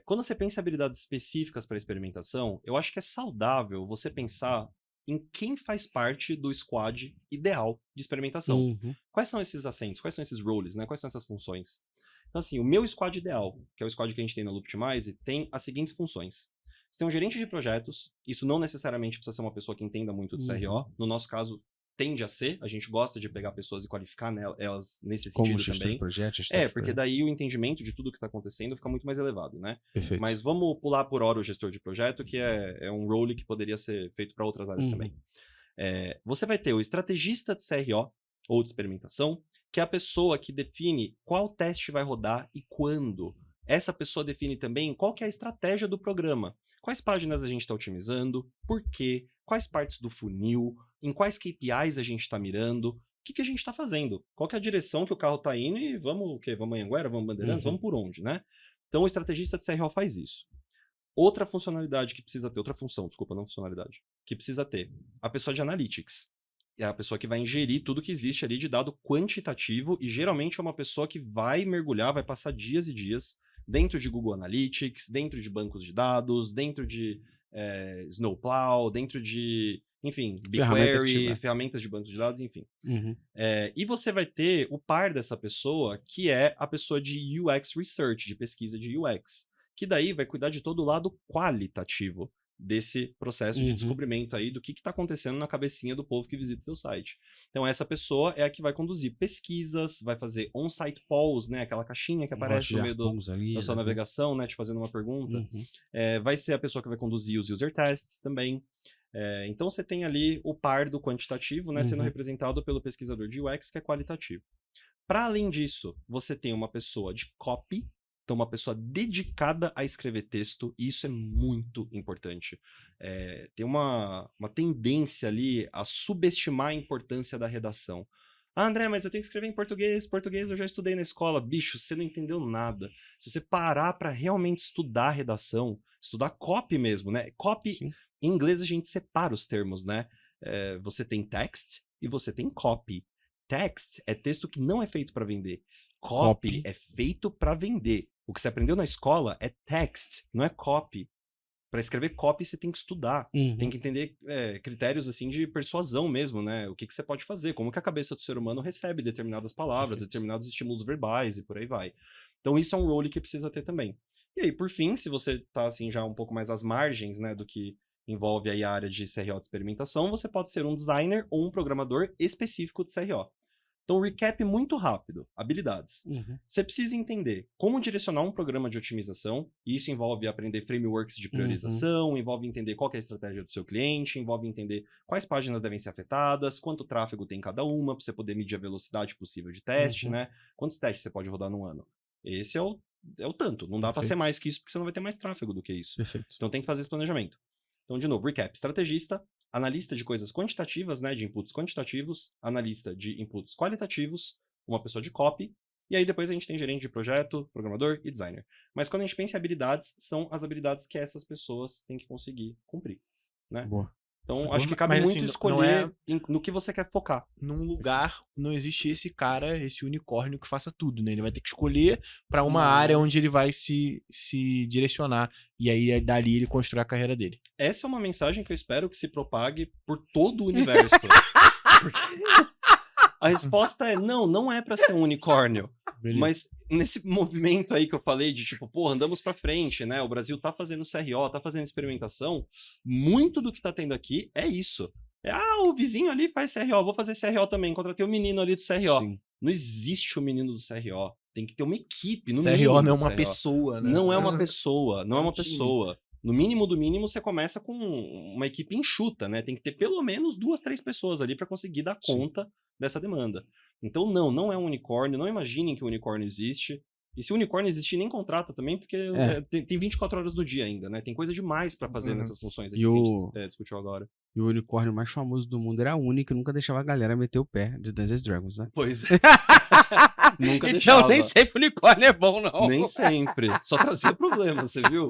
Quando você pensa em habilidades específicas para experimentação, eu acho que é saudável você pensar em quem faz parte do squad ideal de experimentação. Quais são esses assentos? Quais são esses roles, né? Quais são essas funções? Então, assim, o meu squad ideal, que é o squad que a gente tem na Looptimize, tem as seguintes funções. Você tem um gerente de projetos, isso não necessariamente precisa ser uma pessoa que entenda muito de CRO, no nosso caso, tende a ser, a gente gosta de pegar pessoas e qualificar elas nesse Como sentido gestor também. de projetos. Porque daí o entendimento de tudo que está acontecendo fica muito mais elevado, né? Perfeito. Mas vamos pular por hora o gestor de projeto, que é um role que poderia ser feito para outras áreas também. Você vai ter o estrategista de CRO, ou de experimentação, que é a pessoa que define qual teste vai rodar e quando. Essa pessoa define também qual que é a estratégia do programa. Quais páginas a gente está otimizando, por quê, quais partes do funil, em quais KPIs a gente está mirando, o que a gente está fazendo, qual que é a direção que o carro está indo e vamos o quê? Vamos Anhanguera, vamos Bandeirantes, vamos por onde, né? Então o estrategista de CRO faz isso. Outra funcionalidade que precisa ter, outra função, desculpa, não funcionalidade, que precisa ter, a pessoa de Analytics. É a pessoa que vai ingerir tudo que existe ali de dado quantitativo e geralmente é uma pessoa que vai mergulhar, vai passar dias e dias dentro de Google Analytics, dentro de bancos de dados, dentro de Snowplow, dentro de, enfim, BigQuery, ferramentas de bancos de dados, enfim. E você vai ter o par dessa pessoa, que é a pessoa de UX Research, de pesquisa de UX, que daí vai cuidar de todo o lado qualitativo desse processo de descobrimento aí do que está acontecendo na cabecinha do povo que visita o seu site. Então essa pessoa é a que vai conduzir pesquisas, vai fazer on-site polls, né, aquela caixinha que aparece no meio da sua navegação, né, te fazendo uma pergunta. Vai ser a pessoa que vai conduzir os user tests também. Então você tem ali o par do quantitativo, né, sendo representado pelo pesquisador de UX, que é qualitativo. Para além disso, você tem uma pessoa de copy, Então, uma pessoa dedicada a escrever texto, e isso é muito importante. Tem uma tendência ali a subestimar a importância da redação. Ah, André, mas eu tenho que escrever em português. Português eu já estudei na escola. Bicho, você não entendeu nada. Se você parar para realmente estudar redação, estudar copy mesmo, né? Copy, Sim. em inglês a gente separa os termos, né? Você tem text e você tem copy. Text é texto que não é feito para vender. Copy é feito para vender. O que você aprendeu na escola é text, não é copy. Para escrever copy, você tem que estudar. Tem que entender critérios assim de persuasão mesmo, né? O que você pode fazer, como que a cabeça do ser humano recebe determinadas palavras, Perfeito. determinados estímulos verbais e por aí vai. Então isso é um role que precisa ter também. E aí, por fim, se você tá assim já um pouco mais às margens, né, do que envolve aí a área de CRO de experimentação, você pode ser um designer ou um programador específico de CRO. Então, recap muito rápido. Habilidades. Você precisa entender como direcionar um programa de otimização. E isso envolve aprender frameworks de priorização, envolve entender qual que é a estratégia do seu cliente, envolve entender quais páginas devem ser afetadas, quanto tráfego tem cada uma, para você poder medir a velocidade possível de teste, né? Quantos testes você pode rodar no ano? Esse é o tanto. Não dá para ser mais que isso, porque você não vai ter mais tráfego do que isso. Perfeito. Então, tem que fazer esse planejamento. Então, de novo, recap. Estrategista, analista de coisas quantitativas, né, de inputs quantitativos, analista de inputs qualitativos, uma pessoa de copy, e aí depois a gente tem gerente de projeto, programador e designer. Mas quando a gente pensa em habilidades, são as habilidades que essas pessoas têm que conseguir cumprir, né? Boa. Então, acho que cabe Mas, muito assim, escolher no que você quer focar. Num lugar não existe esse cara, esse unicórnio que faça tudo, né? Ele vai ter que escolher para uma área onde ele vai se direcionar. E aí, dali, ele constrói a carreira dele. Essa é uma mensagem que eu espero que se propague por todo o universo. Porque a resposta é não é para ser um unicórnio. Beleza. Mas nesse movimento aí que eu falei de tipo, pô, andamos pra frente, né? O Brasil tá fazendo CRO, tá fazendo experimentação. Muito do que tá tendo aqui é isso. O vizinho ali faz CRO, vou fazer CRO também. Contratei o menino ali do CRO. Sim. Não existe o menino do CRO. Tem que ter uma equipe, no CRO mínimo. não é do uma CRO. pessoa, né? Não é uma pessoa, não é um uma time. pessoa. No mínimo do mínimo, você começa com uma equipe enxuta, né? Tem que ter pelo menos 2, 3 pessoas ali para conseguir dar conta dessa demanda. Então, não é um unicórnio, não imaginem que o unicórnio existe. E se o unicórnio existir, nem contrata também, porque tem 24 horas do dia ainda, né? Tem coisa demais para fazer nessas funções aqui que a gente discutiu agora. E o unicórnio mais famoso do mundo era a Uni, que nunca deixava a galera meter o pé de Dungeons & Dragons, né? Pois é. Nunca Então deixava. nem sempre o unicórnio é bom, não. Nem sempre. Só trazia problema, você viu?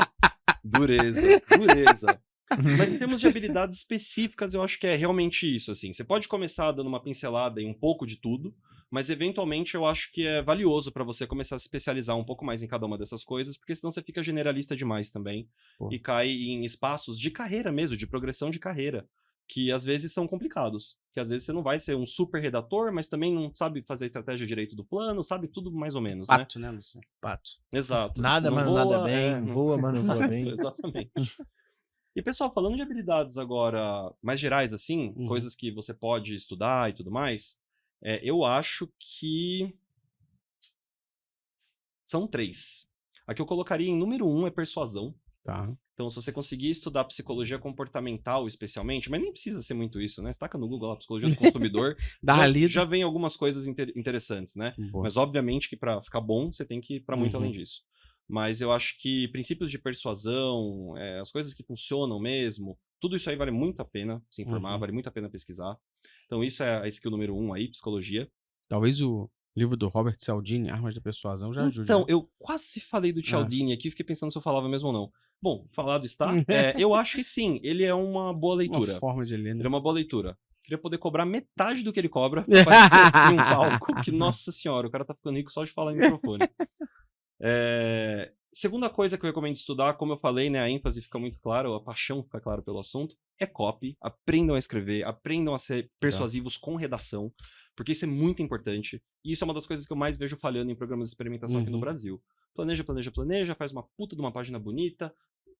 Dureza. Mas em termos de habilidades específicas, eu acho que é realmente isso, assim. Você pode começar dando uma pincelada em um pouco de tudo, mas eventualmente eu acho que é valioso para você começar a se especializar um pouco mais em cada uma dessas coisas, porque senão você fica generalista demais também e cai em espaços de carreira mesmo, de progressão de carreira, que às vezes são complicados. Que às vezes você não vai ser um super redator, mas também não sabe fazer a estratégia direito do plano, sabe tudo mais ou menos, Pato, né, Luciano? Pato. Exato. Nada, mas não nada bem. Voa, mas não voa bem. Exatamente. E, pessoal, falando de habilidades agora mais gerais, assim, coisas que você pode estudar e tudo mais, eu acho que são 3. A que eu colocaria em número 1 é persuasão. Tá. Então, se você conseguir estudar psicologia comportamental, especialmente, mas nem precisa ser muito isso, né? Você taca no Google lá, psicologia do consumidor, já vem algumas coisas interessantes, né? Boa. Mas, obviamente, que para ficar bom, você tem que ir para muito além disso. Mas eu acho que princípios de persuasão, as coisas que funcionam mesmo, tudo isso aí vale muito a pena se informar, vale muito a pena pesquisar. Então, isso é a skill número 1 aí, psicologia. Talvez o livro do Robert Cialdini, Armas da Persuasão, já ajude. Então, né? eu quase falei do Cialdini aqui, fiquei pensando se eu falava mesmo ou não. Bom, falado está. Eu acho que sim, ele é uma boa leitura. Uma forma de ler, né? Ele é uma boa leitura. Queria poder cobrar metade do que ele cobra pra aparecer em um palco, que, nossa senhora, o cara tá ficando rico só de falar em microfone. Segunda coisa que eu recomendo estudar, como eu falei, né, a ênfase fica muito clara, a paixão fica clara pelo assunto, é copy. Aprendam a escrever, aprendam a ser persuasivos com redação, porque isso é muito importante. E isso é uma das coisas que eu mais vejo falhando em programas de experimentação aqui no Brasil. Planeja, faz uma puta de uma página bonita,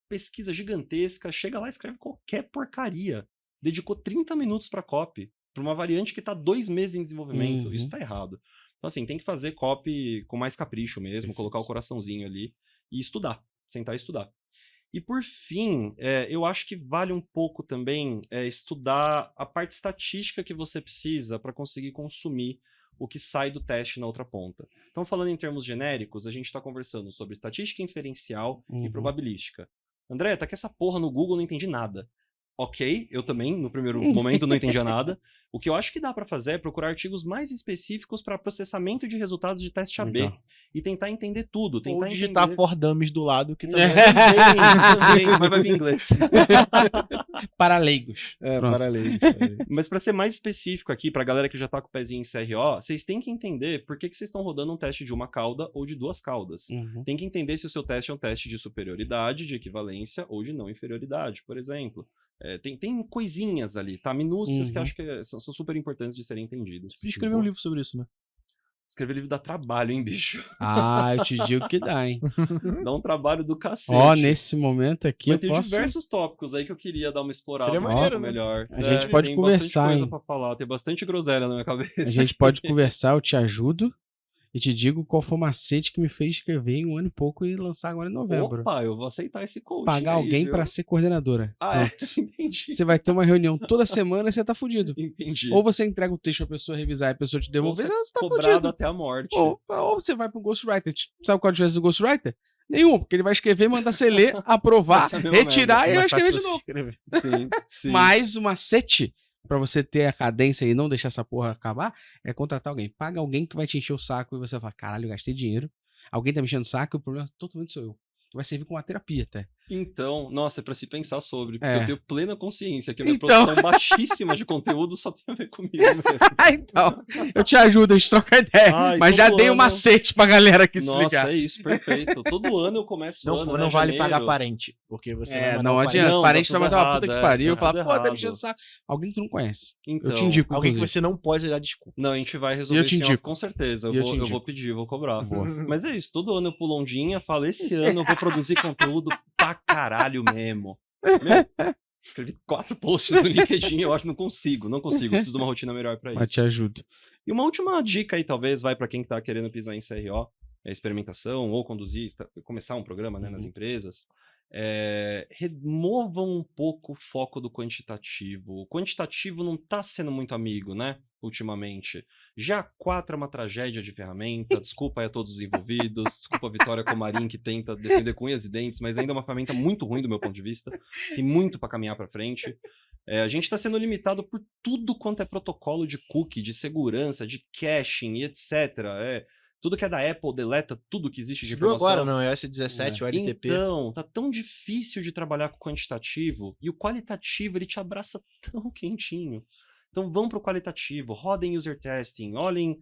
pesquisa gigantesca, chega lá e escreve qualquer porcaria. Dedicou 30 minutos pra copy, pra uma variante que tá 2 meses em desenvolvimento. Isso tá errado. Então, assim, tem que fazer copy com mais capricho mesmo, colocar o coraçãozinho ali e estudar, sentar e estudar. E por fim, eu acho que vale um pouco também estudar a parte estatística que você precisa para conseguir consumir o que sai do teste na outra ponta. Então, falando em termos genéricos, a gente está conversando sobre estatística inferencial e probabilística. André, tá que essa porra no Google não entendi nada. Ok, eu também, no primeiro momento, não entendia nada. O que eu acho que dá para fazer é procurar artigos mais específicos para processamento de resultados de teste AB. E tentar entender tudo. Tentar Ou digitar for dummies do lado, que também também, mas vai vir em inglês. Para leigos. para leigos. Mas para ser mais específico aqui, pra galera que já tá com o pezinho em CRO, vocês têm que entender por que vocês estão rodando um teste de uma cauda ou de 2 caudas. Tem que entender se o seu teste é um teste de superioridade, de equivalência ou de não inferioridade, por exemplo. Tem coisinhas ali, tá? Minúcias que acho que são super importantes de serem entendidas. Você escreveu um livro sobre isso, né? Escrever livro dá trabalho, hein, bicho? Eu te digo que dá, hein? Dá um trabalho do cacete. Nesse momento aqui Mas tem diversos tópicos aí que eu queria dar uma explorada melhor. A gente pode conversar, tem bastante coisa pra falar, tem bastante groselha na minha cabeça. A gente pode conversar, eu te ajudo. E te digo qual foi o macete que me fez escrever em 1 ano e pouco e lançar agora em novembro. Opa, eu vou aceitar esse coaching. Pagar alguém viu? Pra ser coordenadora. Entendi. Você vai ter uma reunião toda semana e você tá fudido. Entendi. Ou você entrega o texto pra pessoa revisar e a pessoa te devolver, você tá cobrado fudido. até a morte. Ou você vai pro Ghostwriter. Sabe qual é a diferença do Ghostwriter? Nenhum, porque ele vai escrever, mandar você ler, aprovar, retirar e vai escrever de novo. Sim. Mais um macete pra você ter a cadência e não deixar essa porra acabar, é contratar alguém. Paga alguém que vai te encher o saco e você vai falar, caralho, eu gastei dinheiro. Alguém tá me enchendo o saco e o problema totalmente sou eu. Vai servir como uma terapia até. Então, nossa, é pra se pensar sobre. Porque eu tenho plena consciência que a minha Então... produção baixíssima de conteúdo só tem a ver comigo mesmo. Então, eu te ajudo, a gente troca ideia. Mas já dei um macete pra galera aqui se ligar. Nossa, é isso, perfeito. Todo ano eu começo o ano, Não vale pagar parente, porque você vai mandar não adianta. Não, parente tá vai tudo mandar uma puta errado, que pariu. Falar, tá tá me enchendo o saco. Alguém que tu não conhece. Então, eu te indico. Alguém que você não pode dar desculpa. Não, a gente vai resolver isso com certeza. Eu vou pedir, vou cobrar. Mas é isso, todo ano eu pulo ondinha, falo, esse ano eu vou produzir conteúdo pra caralho mesmo. Escrevi 4 posts no LinkedIn, eu acho que não consigo, preciso de uma rotina melhor pra isso. Mas te ajudo. E uma última dica aí, talvez, vai pra quem tá querendo pisar em CRO, experimentação ou conduzir, começar um programa, né, nas empresas. Removam um pouco o foco do quantitativo. O quantitativo não tá sendo muito amigo, né? Ultimamente. Já 4 é uma tragédia de ferramenta. Desculpa aí a todos os envolvidos. Desculpa a Vitória Comarim, que tenta defender com unhas e dentes, mas ainda é uma ferramenta muito ruim do meu ponto de vista. Tem muito para caminhar para frente. A gente está sendo limitado por tudo quanto é protocolo de cookie, de segurança, de caching e etc. Tudo que é da Apple deleta tudo que existe de informação. Agora não, é S17, o LTP. Então, tá tão difícil de trabalhar com o quantitativo e o qualitativo, ele te abraça tão quentinho. Então vão pro qualitativo, rodem user testing, olhem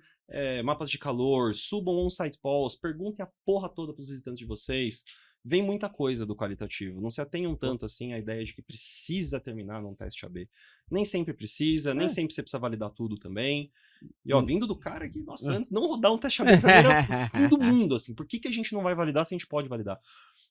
mapas de calor, subam on-site polls, perguntem a porra toda pros visitantes de vocês. Vem muita coisa do qualitativo. Não se atenham tanto assim à ideia de que precisa terminar num teste AB. Nem sempre precisa, nem sempre você precisa validar tudo também. E ó, vindo do cara que, nossa, antes não rodar um teste AB pra mim era o fim do mundo, assim. Por que a gente não vai validar se a gente pode validar?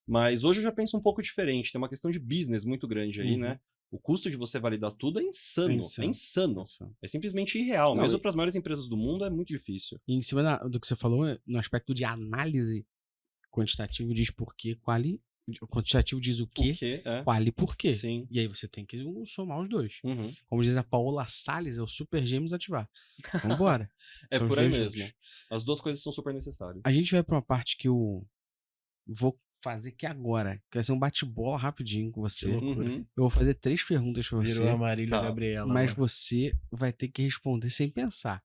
Mas hoje eu já penso um pouco diferente. Tem uma questão de business muito grande aí, né? O custo de você validar tudo é insano. É insano. É simplesmente irreal. Não, mesmo para as maiores empresas do mundo é muito difícil. E em cima do que você falou, no aspecto de análise, quantitativo diz por quê, quali. O quantitativo diz o quê, quali por quê. Sim. E aí você tem que somar os dois. Como diz a Paola Salles, é o super gêmeos ativar. Vambora. É por aí mesmo. As duas coisas são super necessárias. A gente vai para uma parte que eu vou fazer aqui agora, que vai ser um bate-bola rapidinho com você. Eu vou fazer 3 perguntas pra você. Virou a Marília Gabriela. Mas você vai ter que responder sem pensar.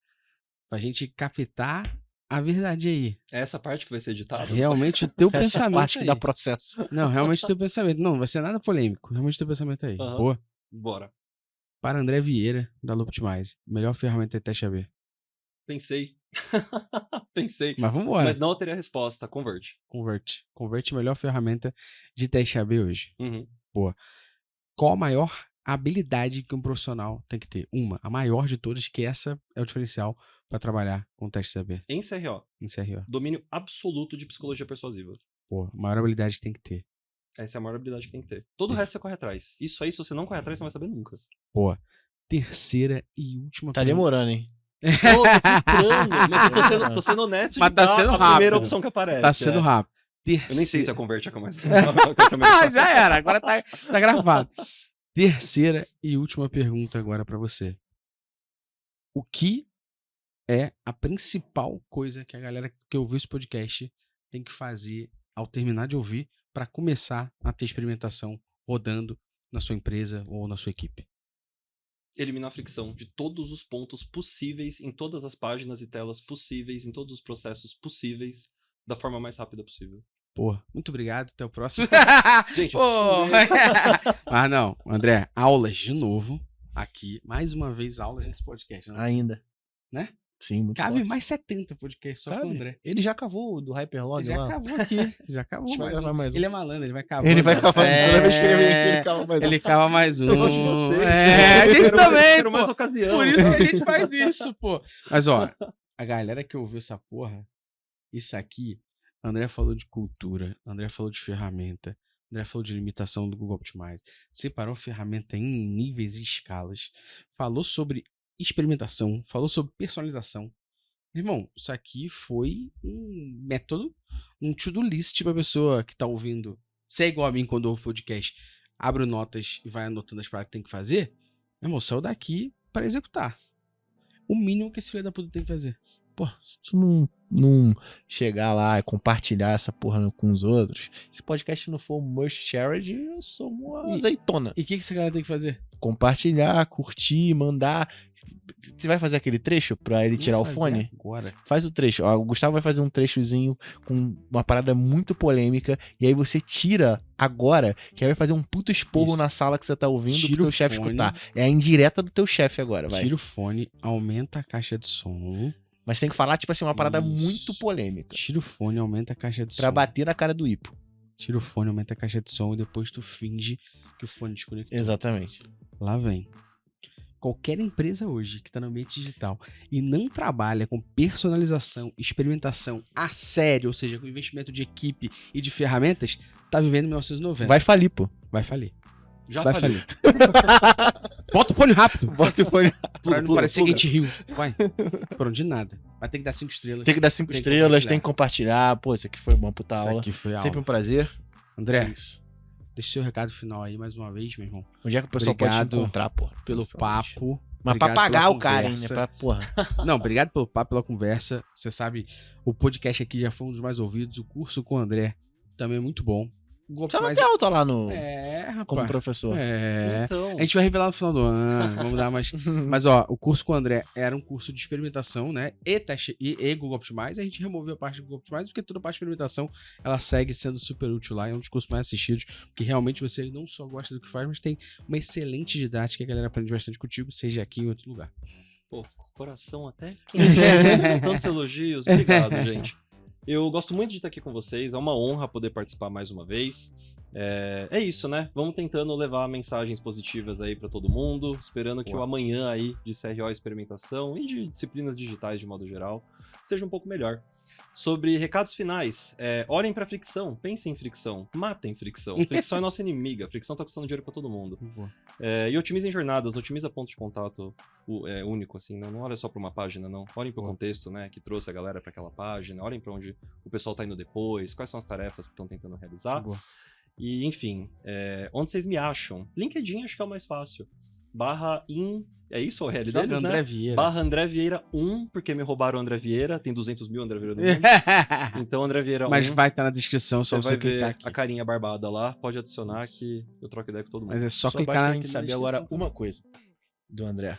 Pra gente captar a verdade aí. É essa parte que vai ser editada? Realmente o teu pensamento parte aí. que dá processo. Não, realmente o teu pensamento. Não vai ser nada polêmico. Realmente o teu pensamento aí. Boa. Bora. Para André Vieira, da Looptimize. Melhor ferramenta de teste AB. Pensei. Pensei. Mas vambora. Mas não teria a resposta. Convert. Convert é a melhor ferramenta de teste AB hoje. Boa. Qual a maior habilidade que um profissional tem que ter? A maior de todas, que essa é o diferencial para trabalhar com teste AB. Em CRO. Em CRO. Domínio absoluto de psicologia persuasiva. Pô, a maior habilidade que tem que ter. Essa é a maior habilidade que tem que ter. Todo o resto você corre atrás. Isso aí, se você não corre atrás, você não vai saber nunca. Pô, terceira e última Tá demorando, hein? Tô filtrando, mas eu tô sendo honesto mas de tá dar sendo a rápido. primeira opção que aparece. Tá sendo rápido. Eu nem sei se a converte é mais. Já era, agora tá gravado. Terceira e última pergunta agora pra você. O que é a principal coisa que a galera que ouviu esse podcast tem que fazer ao terminar de ouvir para começar a ter experimentação rodando na sua empresa ou na sua equipe? Eliminar a fricção de todos os pontos possíveis, em todas as páginas e telas possíveis, em todos os processos possíveis, da forma mais rápida possível. Pô, muito obrigado, até o próximo. Gente, Pô. Mas não, André, aulas de novo aqui, mais uma vez aulas nesse podcast. Né? Ainda. Né? Sim, muito Cabe forte. mais 70 podcasts só com o André. Ele já cavou o do Hyperlog Ele já lá. cavou aqui, já A cavou gente vai mais gravar um. mais um. Ele é malandro, ele vai cavando. Ele vai cavando. Toda vez que ele vem aqui, ele cava mais um. Ele cava mais um. Eu gosto de vocês. A gente Quero também, quero mais pô. ocasião. Por isso que a gente faz isso, pô. Mas, ó, a galera que ouviu essa porra, isso aqui, André falou de cultura, André falou de ferramenta, André falou de limitação do Google Optimize, separou ferramenta em níveis e escalas, falou sobre experimentação, falou sobre personalização. Irmão, isso aqui foi um método, um to-do list pra pessoa que tá ouvindo. Se é igual a mim quando ouve podcast, abre notas e vai anotando as paradas que tem que fazer. Irmão, saiu daqui pra executar. O mínimo que esse filho da puta tem que fazer. Pô, se tu não chegar lá e compartilhar essa porra com os outros, se o podcast não for must shared, eu sou uma azeitona. E o que essa galera tem que fazer? Compartilhar, curtir, mandar. Você vai fazer aquele trecho pra ele tirar o Vamos fone? fazer agora. Faz o trecho. Ó, o Gustavo vai fazer um trechozinho com uma parada muito polêmica. E aí você tira agora, que aí vai fazer um puto esporro Isso. na sala que você tá ouvindo Tira pro teu o chefe fone. escutar. É a indireta do teu chefe agora, vai. Tira o fone, aumenta a caixa de som. Mas tem que falar, tipo assim, uma parada Isso. muito polêmica. Tira o fone, aumenta a caixa de Pra som. bater na cara do Ipo. Tira o fone, aumenta a caixa de som e depois tu finge que o fone desconectou. Exatamente. Lá vem. Qualquer empresa hoje que está no ambiente digital e não trabalha com personalização, experimentação a sério, ou seja, com investimento de equipe e de ferramentas, tá vivendo 1990. Vai falir, pô. Vai falir. Já Vai falei. falir. Bota o fone rápido. Bota o fone. Pra não Pula, parecer pula. Get Hill. Vai. Pronto, de nada. Vai ter que dar 5 estrelas. Tem que dar 5 Tem que estrelas, compartilhar. tem que compartilhar. Pô, isso aqui foi uma puta Isso aula. aqui foi a Sempre aula. um prazer. André, Isso. deixa o seu recado final aí mais uma vez, meu irmão. Onde é que o pessoal pode Obrigado te encontrar, pô? Pelo papo. Mas pra Obrigado pagar pela o cara, hein, né? conversa. Pra, porra. Não, obrigado pelo papo, pela conversa. Você sabe, o podcast aqui já foi um dos mais ouvidos. O curso com o André também é muito bom. O Google Você não Optimize- tem alta lá no... É, rapaz. como professor. É. Então, A gente vai revelar no final do ano, vamos dar mais. Mas, ó, o curso com o André era um curso de experimentação, né? E teste e Google Optimize. A gente removeu a parte do Google Optimize, porque toda a parte de experimentação ela segue sendo super útil lá. É um dos cursos mais assistidos, porque realmente você não só gosta do que faz, mas tem uma excelente didática que a galera aprende bastante contigo, seja aqui em outro lugar. pô, fico com o coração até quente. Tantos elogios. Obrigado, gente. Eu gosto muito de estar aqui com vocês. É uma honra poder participar mais uma vez. É isso, né? Vamos tentando levar mensagens positivas aí para todo mundo, esperando que o amanhã aí de CRO experimentação e de disciplinas digitais de modo geral seja um pouco melhor. Sobre recados finais, olhem para fricção, pensem em fricção, matem fricção. Fricção é nossa inimiga, fricção tá custando dinheiro para todo mundo. E otimizem jornadas, otimiza ponto de contato único, assim, não olha só para uma página, não. Olhem para o contexto, né, que trouxe a galera para aquela página, olhem para onde o pessoal tá indo depois, quais são as tarefas que estão tentando realizar. E, enfim, onde vocês me acham? LinkedIn acho que é o mais fácil. É isso o RL deles, né? André Vieira. / André Vieira 1, porque me roubaram o André Vieira. Tem 200 mil André Vieira no mundo. Então, André Vieira 1. Mas vai estar na descrição, só Você você vai ver clicar aqui. a carinha barbada lá. Pode adicionar que eu troco ideia com todo mundo. Mas é só Só clicar basta a na gente saber descrição. agora uma coisa do André.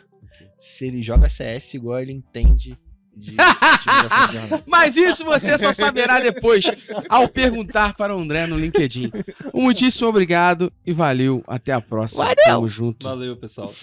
Se ele joga CS igual ele entende de otimização de jornada. Mas isso você só saberá depois, ao perguntar para o André no LinkedIn. Muitíssimo obrigado e valeu. Até a próxima. Valeu! Tamo junto. Valeu, pessoal.